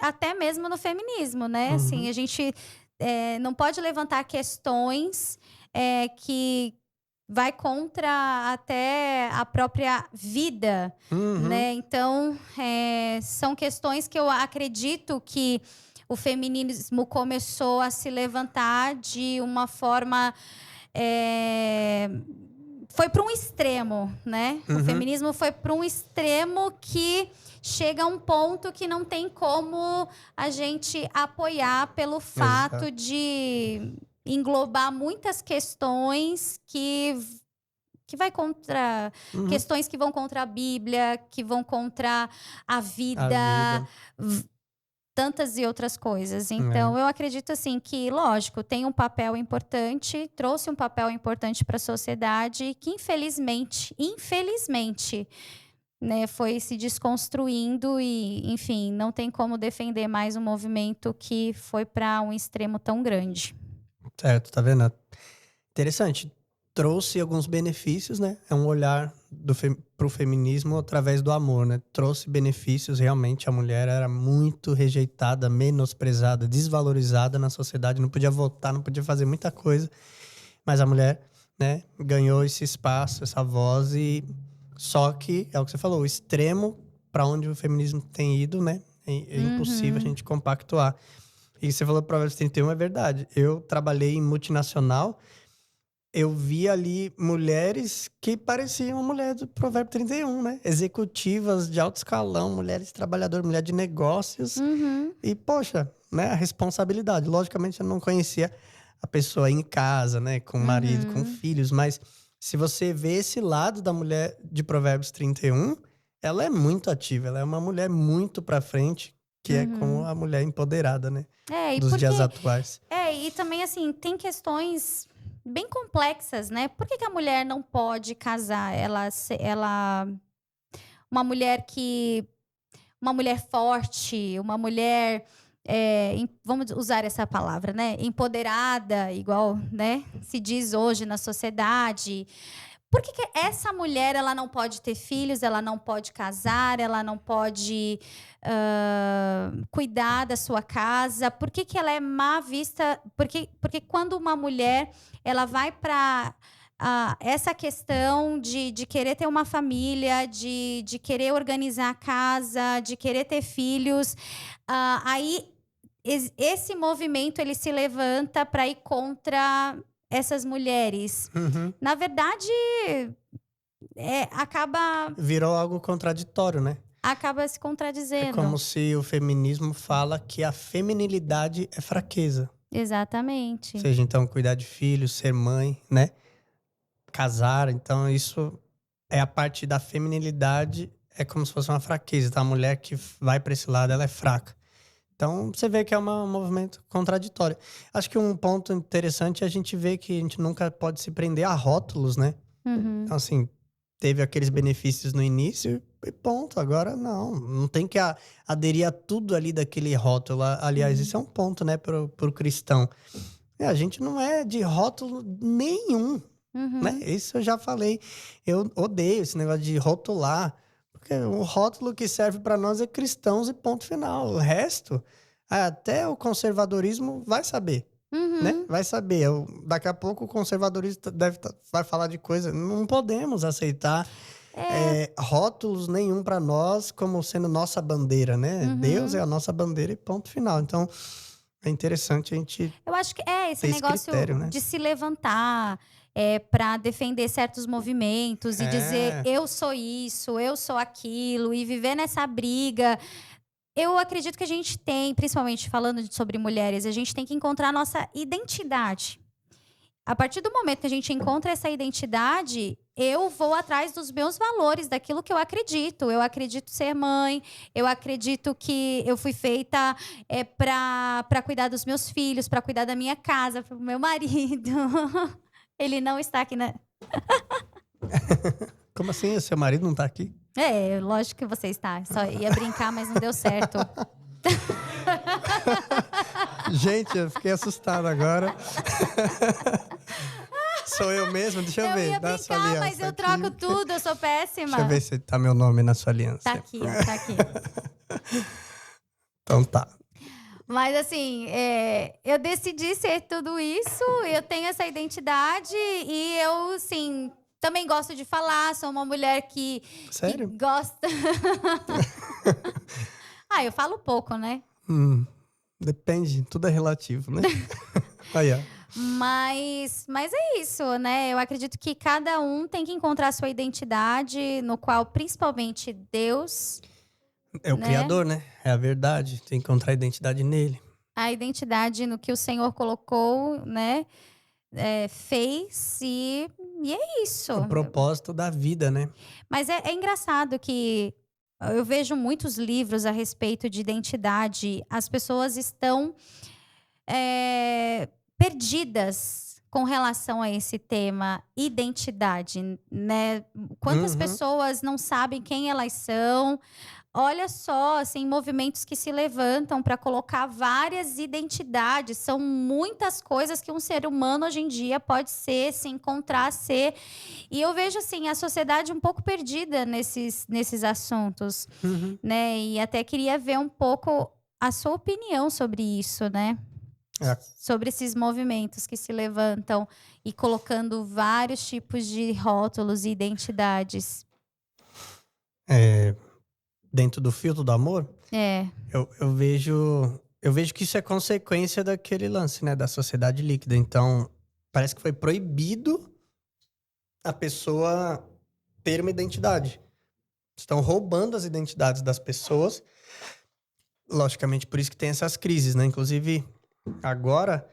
até mesmo no feminismo, né? Assim, a gente não pode levantar questões que... vai contra até a própria vida, né? Então, são questões que eu acredito que o feminismo começou a se levantar de uma forma foi para um extremo, né? O feminismo foi para um extremo que chega a um ponto que não tem como a gente apoiar pelo fato de englobar muitas questões que vai contra questões que vão contra a Bíblia, que vão contra a vida. Tantas e outras coisas. Então, eu acredito assim que, lógico, tem um papel importante, trouxe um papel importante para a sociedade que, infelizmente, né, foi se desconstruindo e, enfim, não tem como defender mais um movimento que foi para um extremo tão grande. Certo, tá vendo? Interessante. Trouxe alguns benefícios, né? É um olhar pro feminismo através do amor, né? Trouxe benefícios, realmente a mulher era muito rejeitada, menosprezada, desvalorizada na sociedade, não podia votar, não podia fazer muita coisa, mas a mulher, né, ganhou esse espaço, essa voz e só que, é o que você falou, o extremo para onde o feminismo tem ido, né? É impossível a gente compactuar. E você falou Provérbios 31, é verdade. Eu trabalhei em multinacional, eu vi ali mulheres que pareciam a mulher do Provérbio 31, né? Executivas de alto escalão, mulheres trabalhadoras, mulher de negócios. E, poxa, né? A responsabilidade. Logicamente, eu não conhecia a pessoa em casa, né? Com o marido, com filhos. Mas se você vê esse lado da mulher de Provérbios 31, ela é muito ativa. Ela é uma mulher muito pra frente, que é como a mulher empoderada, né? Dos dias atuais. E também, assim, tem questões bem complexas, né? Por que a mulher não pode casar? Uma mulher forte, uma mulher, vamos usar essa palavra, né? Empoderada, igual, né? Se diz hoje na sociedade. Por que essa mulher ela não pode ter filhos, ela não pode casar, ela não pode cuidar da sua casa? Por que ela é má vista? Porque quando uma mulher ela vai para essa questão de querer ter uma família, de querer organizar a casa, de querer ter filhos, aí esse movimento ele se levanta para ir contra essas mulheres. Na verdade, virou algo contraditório, né? Acaba se contradizendo. É como se o feminismo fala que a feminilidade é fraqueza. Exatamente. Ou seja, então, cuidar de filhos, ser mãe, né? Casar. Então, isso é a parte da feminilidade, é como se fosse uma fraqueza. Tá? A mulher que vai para esse lado, ela é fraca. Então, você vê que é um movimento contraditório. Acho que um ponto interessante é a gente ver que a gente nunca pode se prender a rótulos, né? Então, assim, teve aqueles benefícios no início e ponto. Agora, não tem que aderir a tudo ali daquele rótulo. Aliás, isso é um ponto, né, pro cristão. A gente não é de rótulo nenhum, né? Isso eu já falei. Eu odeio esse negócio de rotular. Porque o rótulo que serve para nós é cristãos e ponto final. O resto, até o conservadorismo vai saber, né? Vai saber. Daqui a pouco o conservadorismo vai falar de coisa. Não podemos aceitar rótulos nenhum para nós como sendo nossa bandeira, né? Deus é a nossa bandeira e ponto final. Então, é interessante a gente Eu acho que esse negócio critério, né? de se levantar para defender certos movimentos e dizer eu sou isso, eu sou aquilo e viver nessa briga. Eu acredito que a gente tem, principalmente falando sobre mulheres, a gente tem que encontrar a nossa identidade. A partir do momento que a gente encontra essa identidade, eu vou atrás dos meus valores, daquilo que eu acredito. Eu acredito ser mãe, eu acredito que eu fui feita para cuidar dos meus filhos, para cuidar da minha casa, para o meu marido. Ele não está aqui, né? Como assim? O seu marido não tá aqui? Lógico que você está. Só ia brincar, mas não deu certo. Gente, eu fiquei assustado agora. Sou eu mesmo? Deixa eu ver. Eu ia brincar, mas eu troco tudo. Eu sou péssima. Deixa eu ver se tá meu nome na sua aliança. Tá aqui, ó, tá aqui. Então tá. Mas assim, eu decidi ser tudo isso. Eu tenho essa identidade e eu, assim, também gosto de falar. Sou uma mulher que gosta... eu falo pouco, né? Depende, tudo é relativo, né? Aí, ó. Mas é isso, né? Eu acredito que cada um tem que encontrar a sua identidade, no qual principalmente Deus, É o né? Criador, né? É a verdade. Tem que encontrar a identidade nele. A identidade no que o Senhor colocou, né? Fez e é isso. O propósito da vida, né? Mas é engraçado que eu vejo muitos livros a respeito de identidade. As pessoas estão perdidas com relação a esse tema identidade, né? Quantas pessoas não sabem quem elas são? Olha só, assim, movimentos que se levantam para colocar várias identidades. São muitas coisas que um ser humano hoje em dia pode ser, se encontrar, ser. E eu vejo, assim, a sociedade um pouco perdida nesses assuntos, né? E até queria ver um pouco a sua opinião sobre isso, né? Sobre esses movimentos que se levantam e colocando vários tipos de rótulos e identidades. Dentro do filtro do amor, eu vejo que isso é consequência daquele lance, né? Da sociedade líquida. Então, parece que foi proibido a pessoa ter uma identidade. Estão roubando as identidades das pessoas. Logicamente, por isso que tem essas crises, né? Inclusive, agora,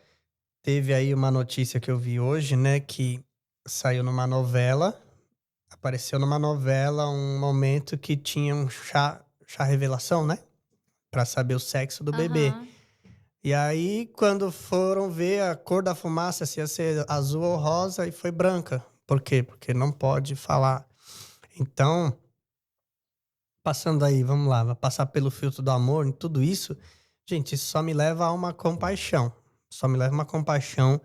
teve aí uma notícia que eu vi hoje, né? Que saiu numa novela. Apareceu numa novela um momento que tinha um chá revelação, né? Pra saber o sexo do bebê. E aí, quando foram ver a cor da fumaça, se ia ser azul ou rosa, e foi branca. Por quê? Porque não pode falar. Então, passando aí, vamos lá, vai passar pelo filtro do amor em tudo isso. Gente, isso só me leva a uma compaixão. Só me leva a uma compaixão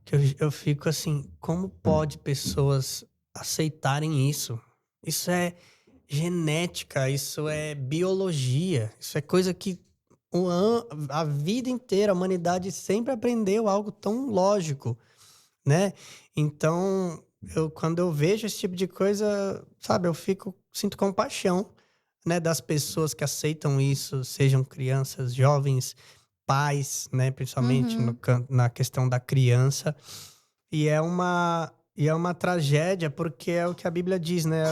que eu fico assim, como pode pessoas aceitarem isso? Isso é genética, isso é biologia, isso é coisa que a vida inteira a humanidade sempre aprendeu algo tão lógico, né? Então, quando eu vejo esse tipo de coisa, sabe, sinto compaixão, né, das pessoas que aceitam isso, sejam crianças, jovens, pais, né, principalmente na questão da criança. E é uma tragédia, porque é o que a Bíblia diz, né?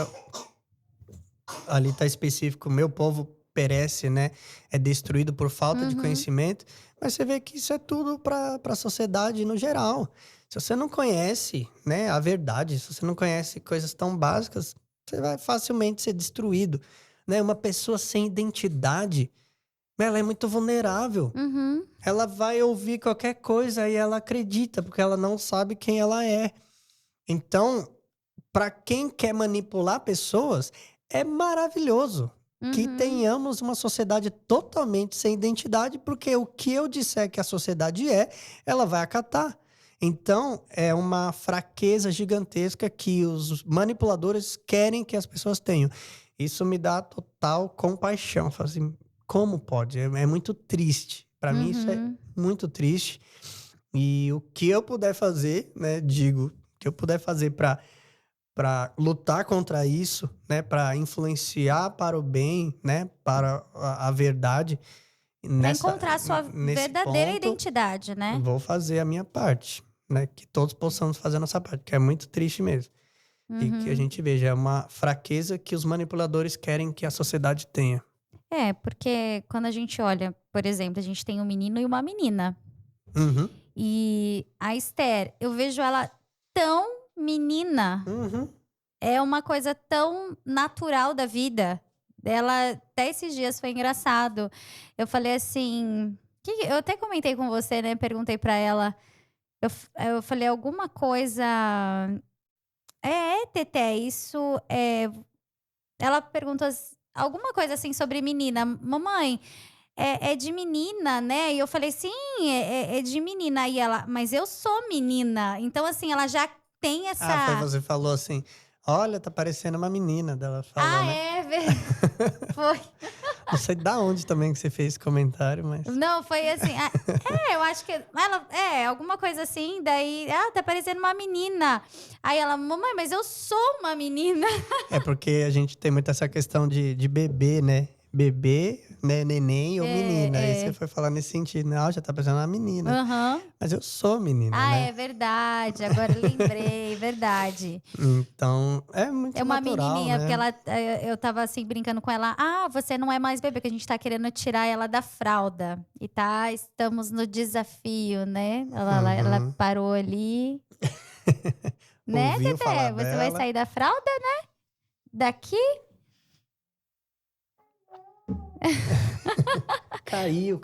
Ali está específico, meu povo perece, né? É destruído por falta de conhecimento. Mas você vê que isso é tudo para a sociedade no geral. Se você não conhece, né, a verdade, se você não conhece coisas tão básicas, você vai facilmente ser destruído, né? Uma pessoa sem identidade, ela é muito vulnerável. Ela vai ouvir qualquer coisa e ela acredita, porque ela não sabe quem ela é. Então, para quem quer manipular pessoas, é maravilhoso que tenhamos uma sociedade totalmente sem identidade, porque o que eu disser que a sociedade ela vai acatar. Então, é uma fraqueza gigantesca que os manipuladores querem que as pessoas tenham. Isso me dá total compaixão. Assim, como pode? É muito triste. Para mim, isso é muito triste. E o que eu puder fazer, né, o que eu puder fazer para lutar contra isso, né, para influenciar para o bem, né, para a verdade. Para encontrar a sua verdadeira identidade, né? Vou fazer a minha parte, né, que todos possamos fazer a nossa parte, que é muito triste mesmo. E que a gente veja, é uma fraqueza que os manipuladores querem que a sociedade tenha. Porque quando a gente olha, por exemplo, a gente tem um menino e uma menina. E a Esther, eu vejo ela tão menina. É uma coisa tão natural da vida. Ela, até esses dias foi engraçado. Eu falei assim... eu até comentei com você, né? Perguntei pra ela. Eu falei alguma coisa... Teté, isso é... Ela perguntou alguma coisa assim sobre menina. Mamãe, é de menina, né? E eu falei, sim, é de menina. E ela, mas eu sou menina. Então, assim, ela já tem essa... Você falou assim, olha, tá parecendo uma menina dela. Falou, né? Foi. Não sei de onde também que você fez esse comentário, mas... Não, foi assim... eu acho que... Ela, alguma coisa assim. Daí, tá parecendo uma menina. Aí ela, mamãe, mas eu sou uma menina. É porque a gente tem muito essa questão de bebê, né? bebê, né, neném ou menina. Aí você foi falar nesse sentido, né? Já tá pensando na menina. Mas eu sou menina, né? É verdade. Agora eu lembrei, verdade. Então, é muito É uma natural, menininha, né? porque eu tava assim brincando com ela. Você não é mais bebê, que a gente tá querendo tirar ela da fralda. E estamos no desafio, né? Ela parou ali. Né, Ouviu falar Teté? Você vai dela. sair da fralda, né? Daqui? Caiu.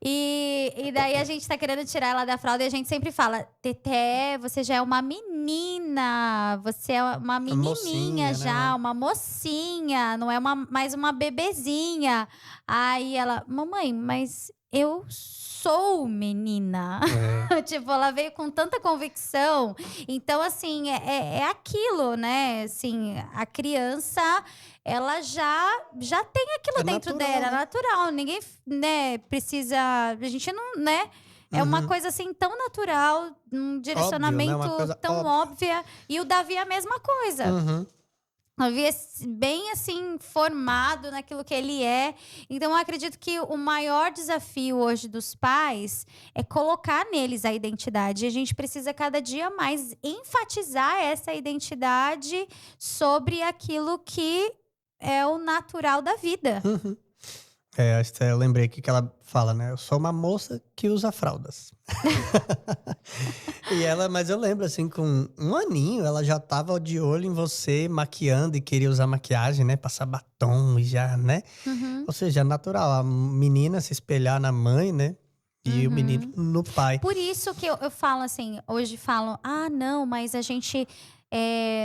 E daí a gente tá querendo tirar ela da fralda e a gente sempre fala: Teté, você já é uma menina, você é uma menininha mocinha, já, né? uma mocinha, não é mais uma bebezinha. Aí ela, mamãe, mas eu sou menina. Tipo, ela veio com tanta convicção. Então, assim, é aquilo, né? Assim, a criança, ela já tem aquilo dentro natural, dela, é né? natural. Ninguém, né, precisa. A gente não, né? É uma coisa assim tão natural, um direcionamento Óbvio, né? Uma coisa tão óbvia. óbvia. E o Davi é a mesma coisa. Davi é bem assim, formado naquilo que ele é. Então, eu acredito que o maior desafio hoje dos pais é colocar neles a identidade. E a gente precisa cada dia mais enfatizar essa identidade sobre aquilo que é o natural da vida. Eu lembrei aqui que ela fala, né? Eu sou uma moça que usa fraldas. Mas eu lembro, assim, com um aninho, ela já tava de olho em você, maquiando e queria usar maquiagem, né? Passar batom e já, né? Ou seja, é natural a menina se espelhar na mãe, né? E o menino no pai. Por isso que eu falo assim, hoje falam, não, mas a gente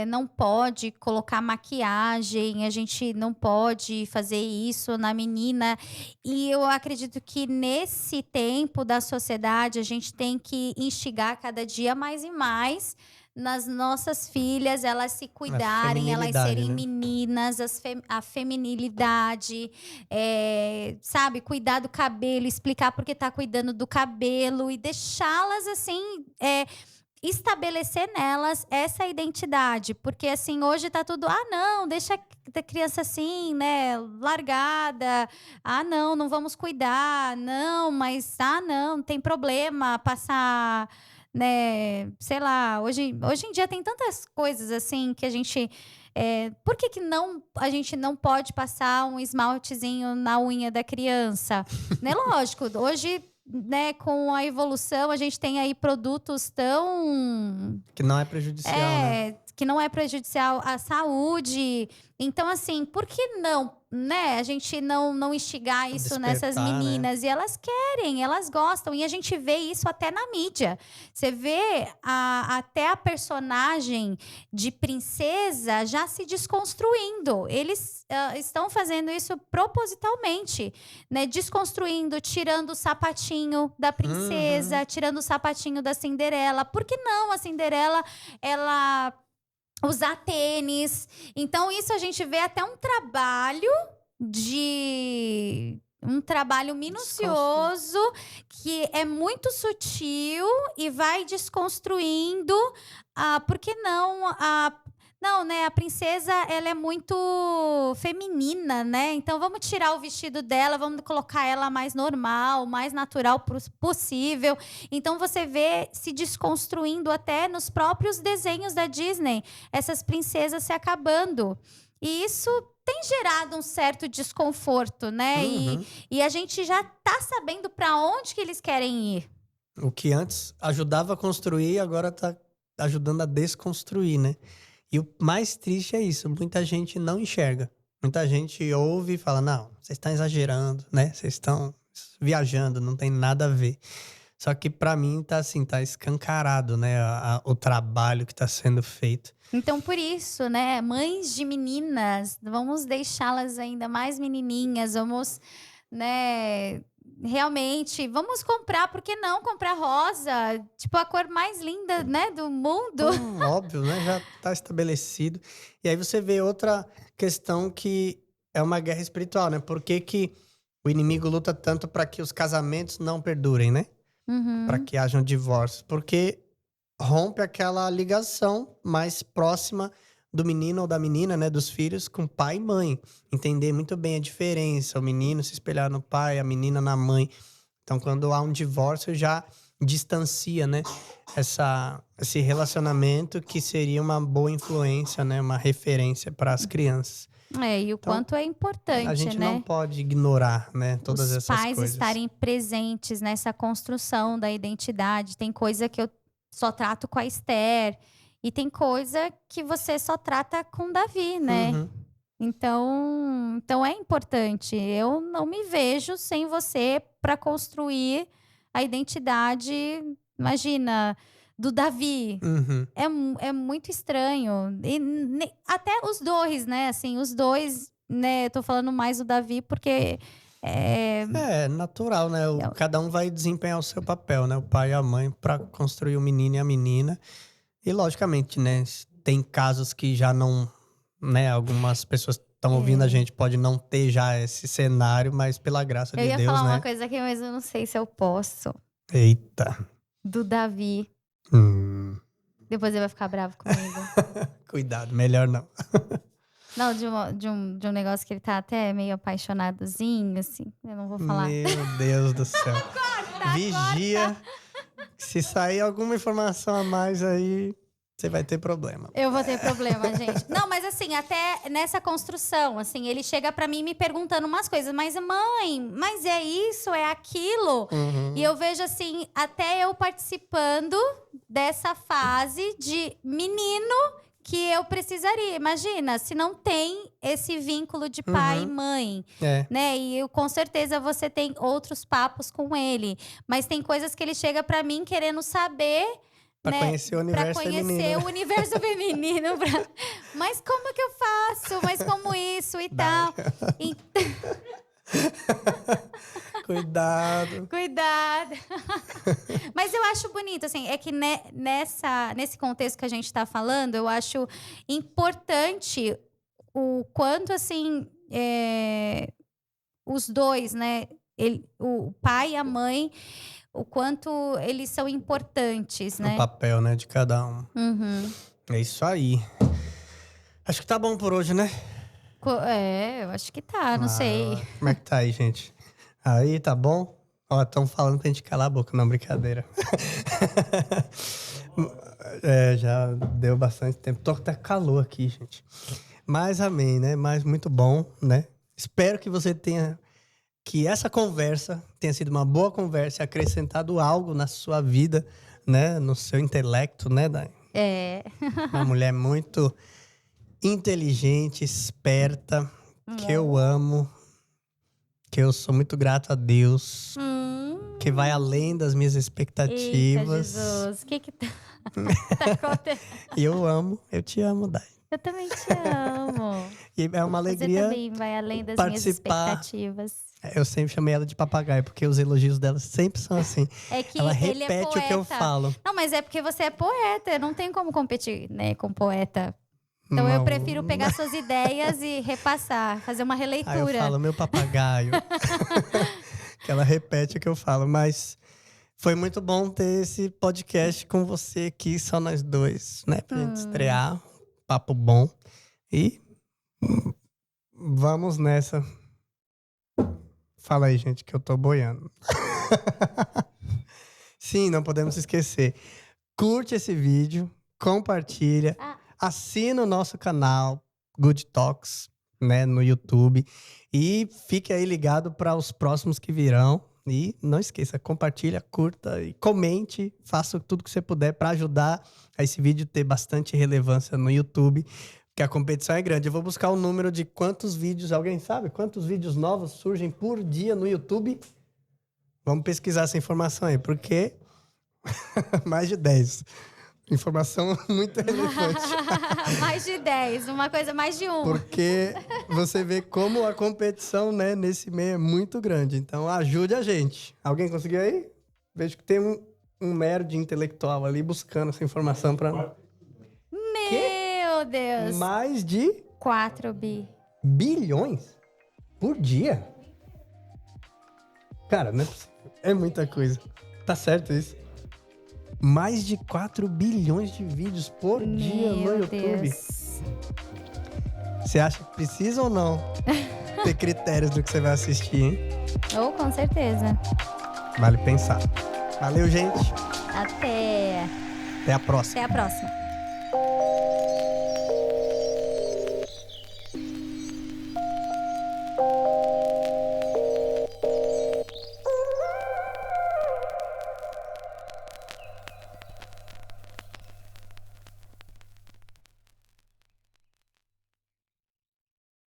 não pode colocar maquiagem, a gente não pode fazer isso na menina. E eu acredito que nesse tempo da sociedade, a gente tem que instigar cada dia mais e mais nas nossas filhas, elas se cuidarem, elas serem, né, meninas, a feminilidade, sabe, cuidar do cabelo, explicar por que tá cuidando do cabelo e deixá-las assim, estabelecer nelas essa identidade, porque assim, hoje tá tudo, não, deixa a criança assim, né, largada, não vamos cuidar, não, mas, não tem problema passar, né, sei lá, hoje em dia tem tantas coisas assim que a gente, por que não, a gente não pode passar um esmaltezinho na unha da criança, né, lógico, hoje, né, com a evolução, a gente tem aí produtos tão... Que não é prejudicial, né? Que não é prejudicial à saúde. Então, assim, por que não, né? A gente não instigar isso nessas meninas, né? E elas querem, elas gostam. E a gente vê isso até na mídia. Você vê até a personagem de princesa já se desconstruindo. Eles estão fazendo isso propositalmente, né? Desconstruindo, tirando o sapatinho da princesa, tirando o sapatinho da Cinderela. Por que não a Cinderela, ela usar tênis? Então, isso a gente vê até um trabalho minucioso, que é muito sutil e vai desconstruindo. Por que não não, né? A princesa, ela é muito feminina, né? Então, vamos tirar o vestido dela, vamos colocar ela mais normal, mais natural possível. Então, você vê se desconstruindo até nos próprios desenhos da Disney, essas princesas se acabando. E isso tem gerado um certo desconforto, né? E a gente já tá sabendo para onde que eles querem ir. O que antes ajudava a construir, agora tá ajudando a desconstruir, né? E o mais triste é isso, muita gente não enxerga. Muita gente ouve e fala, não, vocês estão exagerando, né? Vocês estão viajando, não tem nada a ver. Só que pra mim tá assim, tá escancarado, né? O trabalho que tá sendo feito. Então, por isso, né? Mães de meninas, vamos deixá-las ainda mais menininhas, vamos, né... Realmente, vamos comprar, por que não comprar rosa? Tipo, a cor mais linda, né, do mundo. Óbvio, né? Já tá estabelecido. E aí você vê outra questão que é uma guerra espiritual, né? Por que o inimigo luta tanto para que os casamentos não perdurem, né? Para que hajam divórcios? Porque rompe aquela ligação mais próxima do menino ou da menina, né, dos filhos com pai e mãe. Entender muito bem a diferença, o menino se espelhar no pai, a menina na mãe. Então, quando há um divórcio, já distancia, né, esse relacionamento que seria uma boa influência, né, uma referência para as crianças. E o quanto é importante, a gente né? não pode ignorar, né, todas essas coisas. Os pais estarem presentes nessa construção da identidade. Tem coisa que eu só trato com a Esther e tem coisa que você só trata com Davi, né? Uhum. Então é importante. Eu não me vejo sem você para construir a identidade, imagina, do Davi. Uhum. É muito estranho. E até os dois, né? Assim, os dois, né? Eu tô falando mais do Davi porque É natural, né? Cada um vai desempenhar o seu papel, né? O pai e a mãe para construir o menino e a menina. E logicamente, né? Tem casos que já não, né? Algumas pessoas estão ouvindo a gente, pode não ter já esse cenário, mas pela graça de Deus, né? Eu ia falar uma coisa aqui, mas eu não sei se eu posso. Eita. Do Davi. Depois ele vai ficar bravo comigo. Cuidado, melhor não. Não, de um negócio que ele tá até meio apaixonadozinho, assim. Eu não vou falar. Meu Deus do céu. Vigia. Corta. Se sair alguma informação a mais aí, você vai ter problema. Eu vou ter problema, gente. Não, mas assim, até nessa construção, assim, ele chega pra mim me perguntando umas coisas. Mas, mãe, mas é isso, é aquilo? Uhum. E eu vejo, assim, até eu participando dessa fase de menino que eu precisaria. Imagina, se não tem esse vínculo de pai e mãe, né? E eu, com certeza você tem outros papos com ele. Mas tem coisas que ele chega pra mim querendo saber... Pra conhecer o universo feminino. Pra conhecer o universo feminino. Mas como que eu faço? Mas como isso e tal? Cuidado. Mas eu acho bonito, assim, é que nesse contexto que a gente tá falando, eu acho importante o quanto, assim, os dois, né? O pai e a mãe... O quanto eles são importantes, né? O papel, né, de cada um. Uhum. É isso aí. Acho que tá bom por hoje, né? Eu acho que tá, não sei. Como é que tá aí, gente? Aí, tá bom? Ó, estão falando pra gente calar a boca, não, brincadeira. Já deu bastante tempo. Tô até calor aqui, gente. Mas amém, né? Mas muito bom, né? Espero que você tenha... Que essa conversa tenha sido uma boa conversa e acrescentado algo na sua vida, né? No seu intelecto, né, Dai? Uma mulher muito inteligente, esperta, que eu amo, que eu sou muito grato a Deus, que vai além das minhas expectativas. Eita, Jesus, o que tá acontecendo? E eu te amo, Dai. Eu também te amo. E é uma alegria. Você também vai além das minhas expectativas. Eu sempre chamei ela de papagaio, porque os elogios dela sempre são assim. É que ela ele é repete poeta. o que eu falo. Não, mas é porque você é poeta. Não tem como competir, né, com poeta. Então eu prefiro pegar suas ideias e repassar, fazer uma releitura. Aí eu falo, meu papagaio. Que ela repete o que eu falo. Mas foi muito bom ter esse podcast com você aqui, só nós dois, né? Pra gente estrear. Papo bom. E vamos nessa. Fala aí, gente, que eu tô boiando. Sim, não podemos esquecer. Curte esse vídeo, compartilha, assina o nosso canal Good Talks, né, no YouTube. E fique aí ligado para os próximos que virão. E não esqueça, compartilha, curta e comente. Faça tudo que você puder para ajudar a esse vídeo ter bastante relevância no YouTube. Que a competição é grande. Eu vou buscar o número de quantos vídeos... Alguém sabe quantos vídeos novos surgem por dia no YouTube? Vamos pesquisar essa informação aí, porque... mais de 10. Informação muito relevante. Mais de 10, uma coisa mais de 1. Porque você vê como a competição, né, nesse meio é muito grande. Então, ajude a gente. Alguém conseguiu aí? Vejo que tem um nerd intelectual ali buscando essa informação para... Meu Deus! Mais de 4 bilhões por dia? Cara, não é possível. É muita coisa. Tá certo isso? Mais de 4 bilhões de vídeos por dia no YouTube. Deus. Você acha que precisa ou não ter critérios do que você vai assistir, hein? Oh, com certeza. Vale pensar. Valeu, gente. Até. Até a próxima. Até a próxima.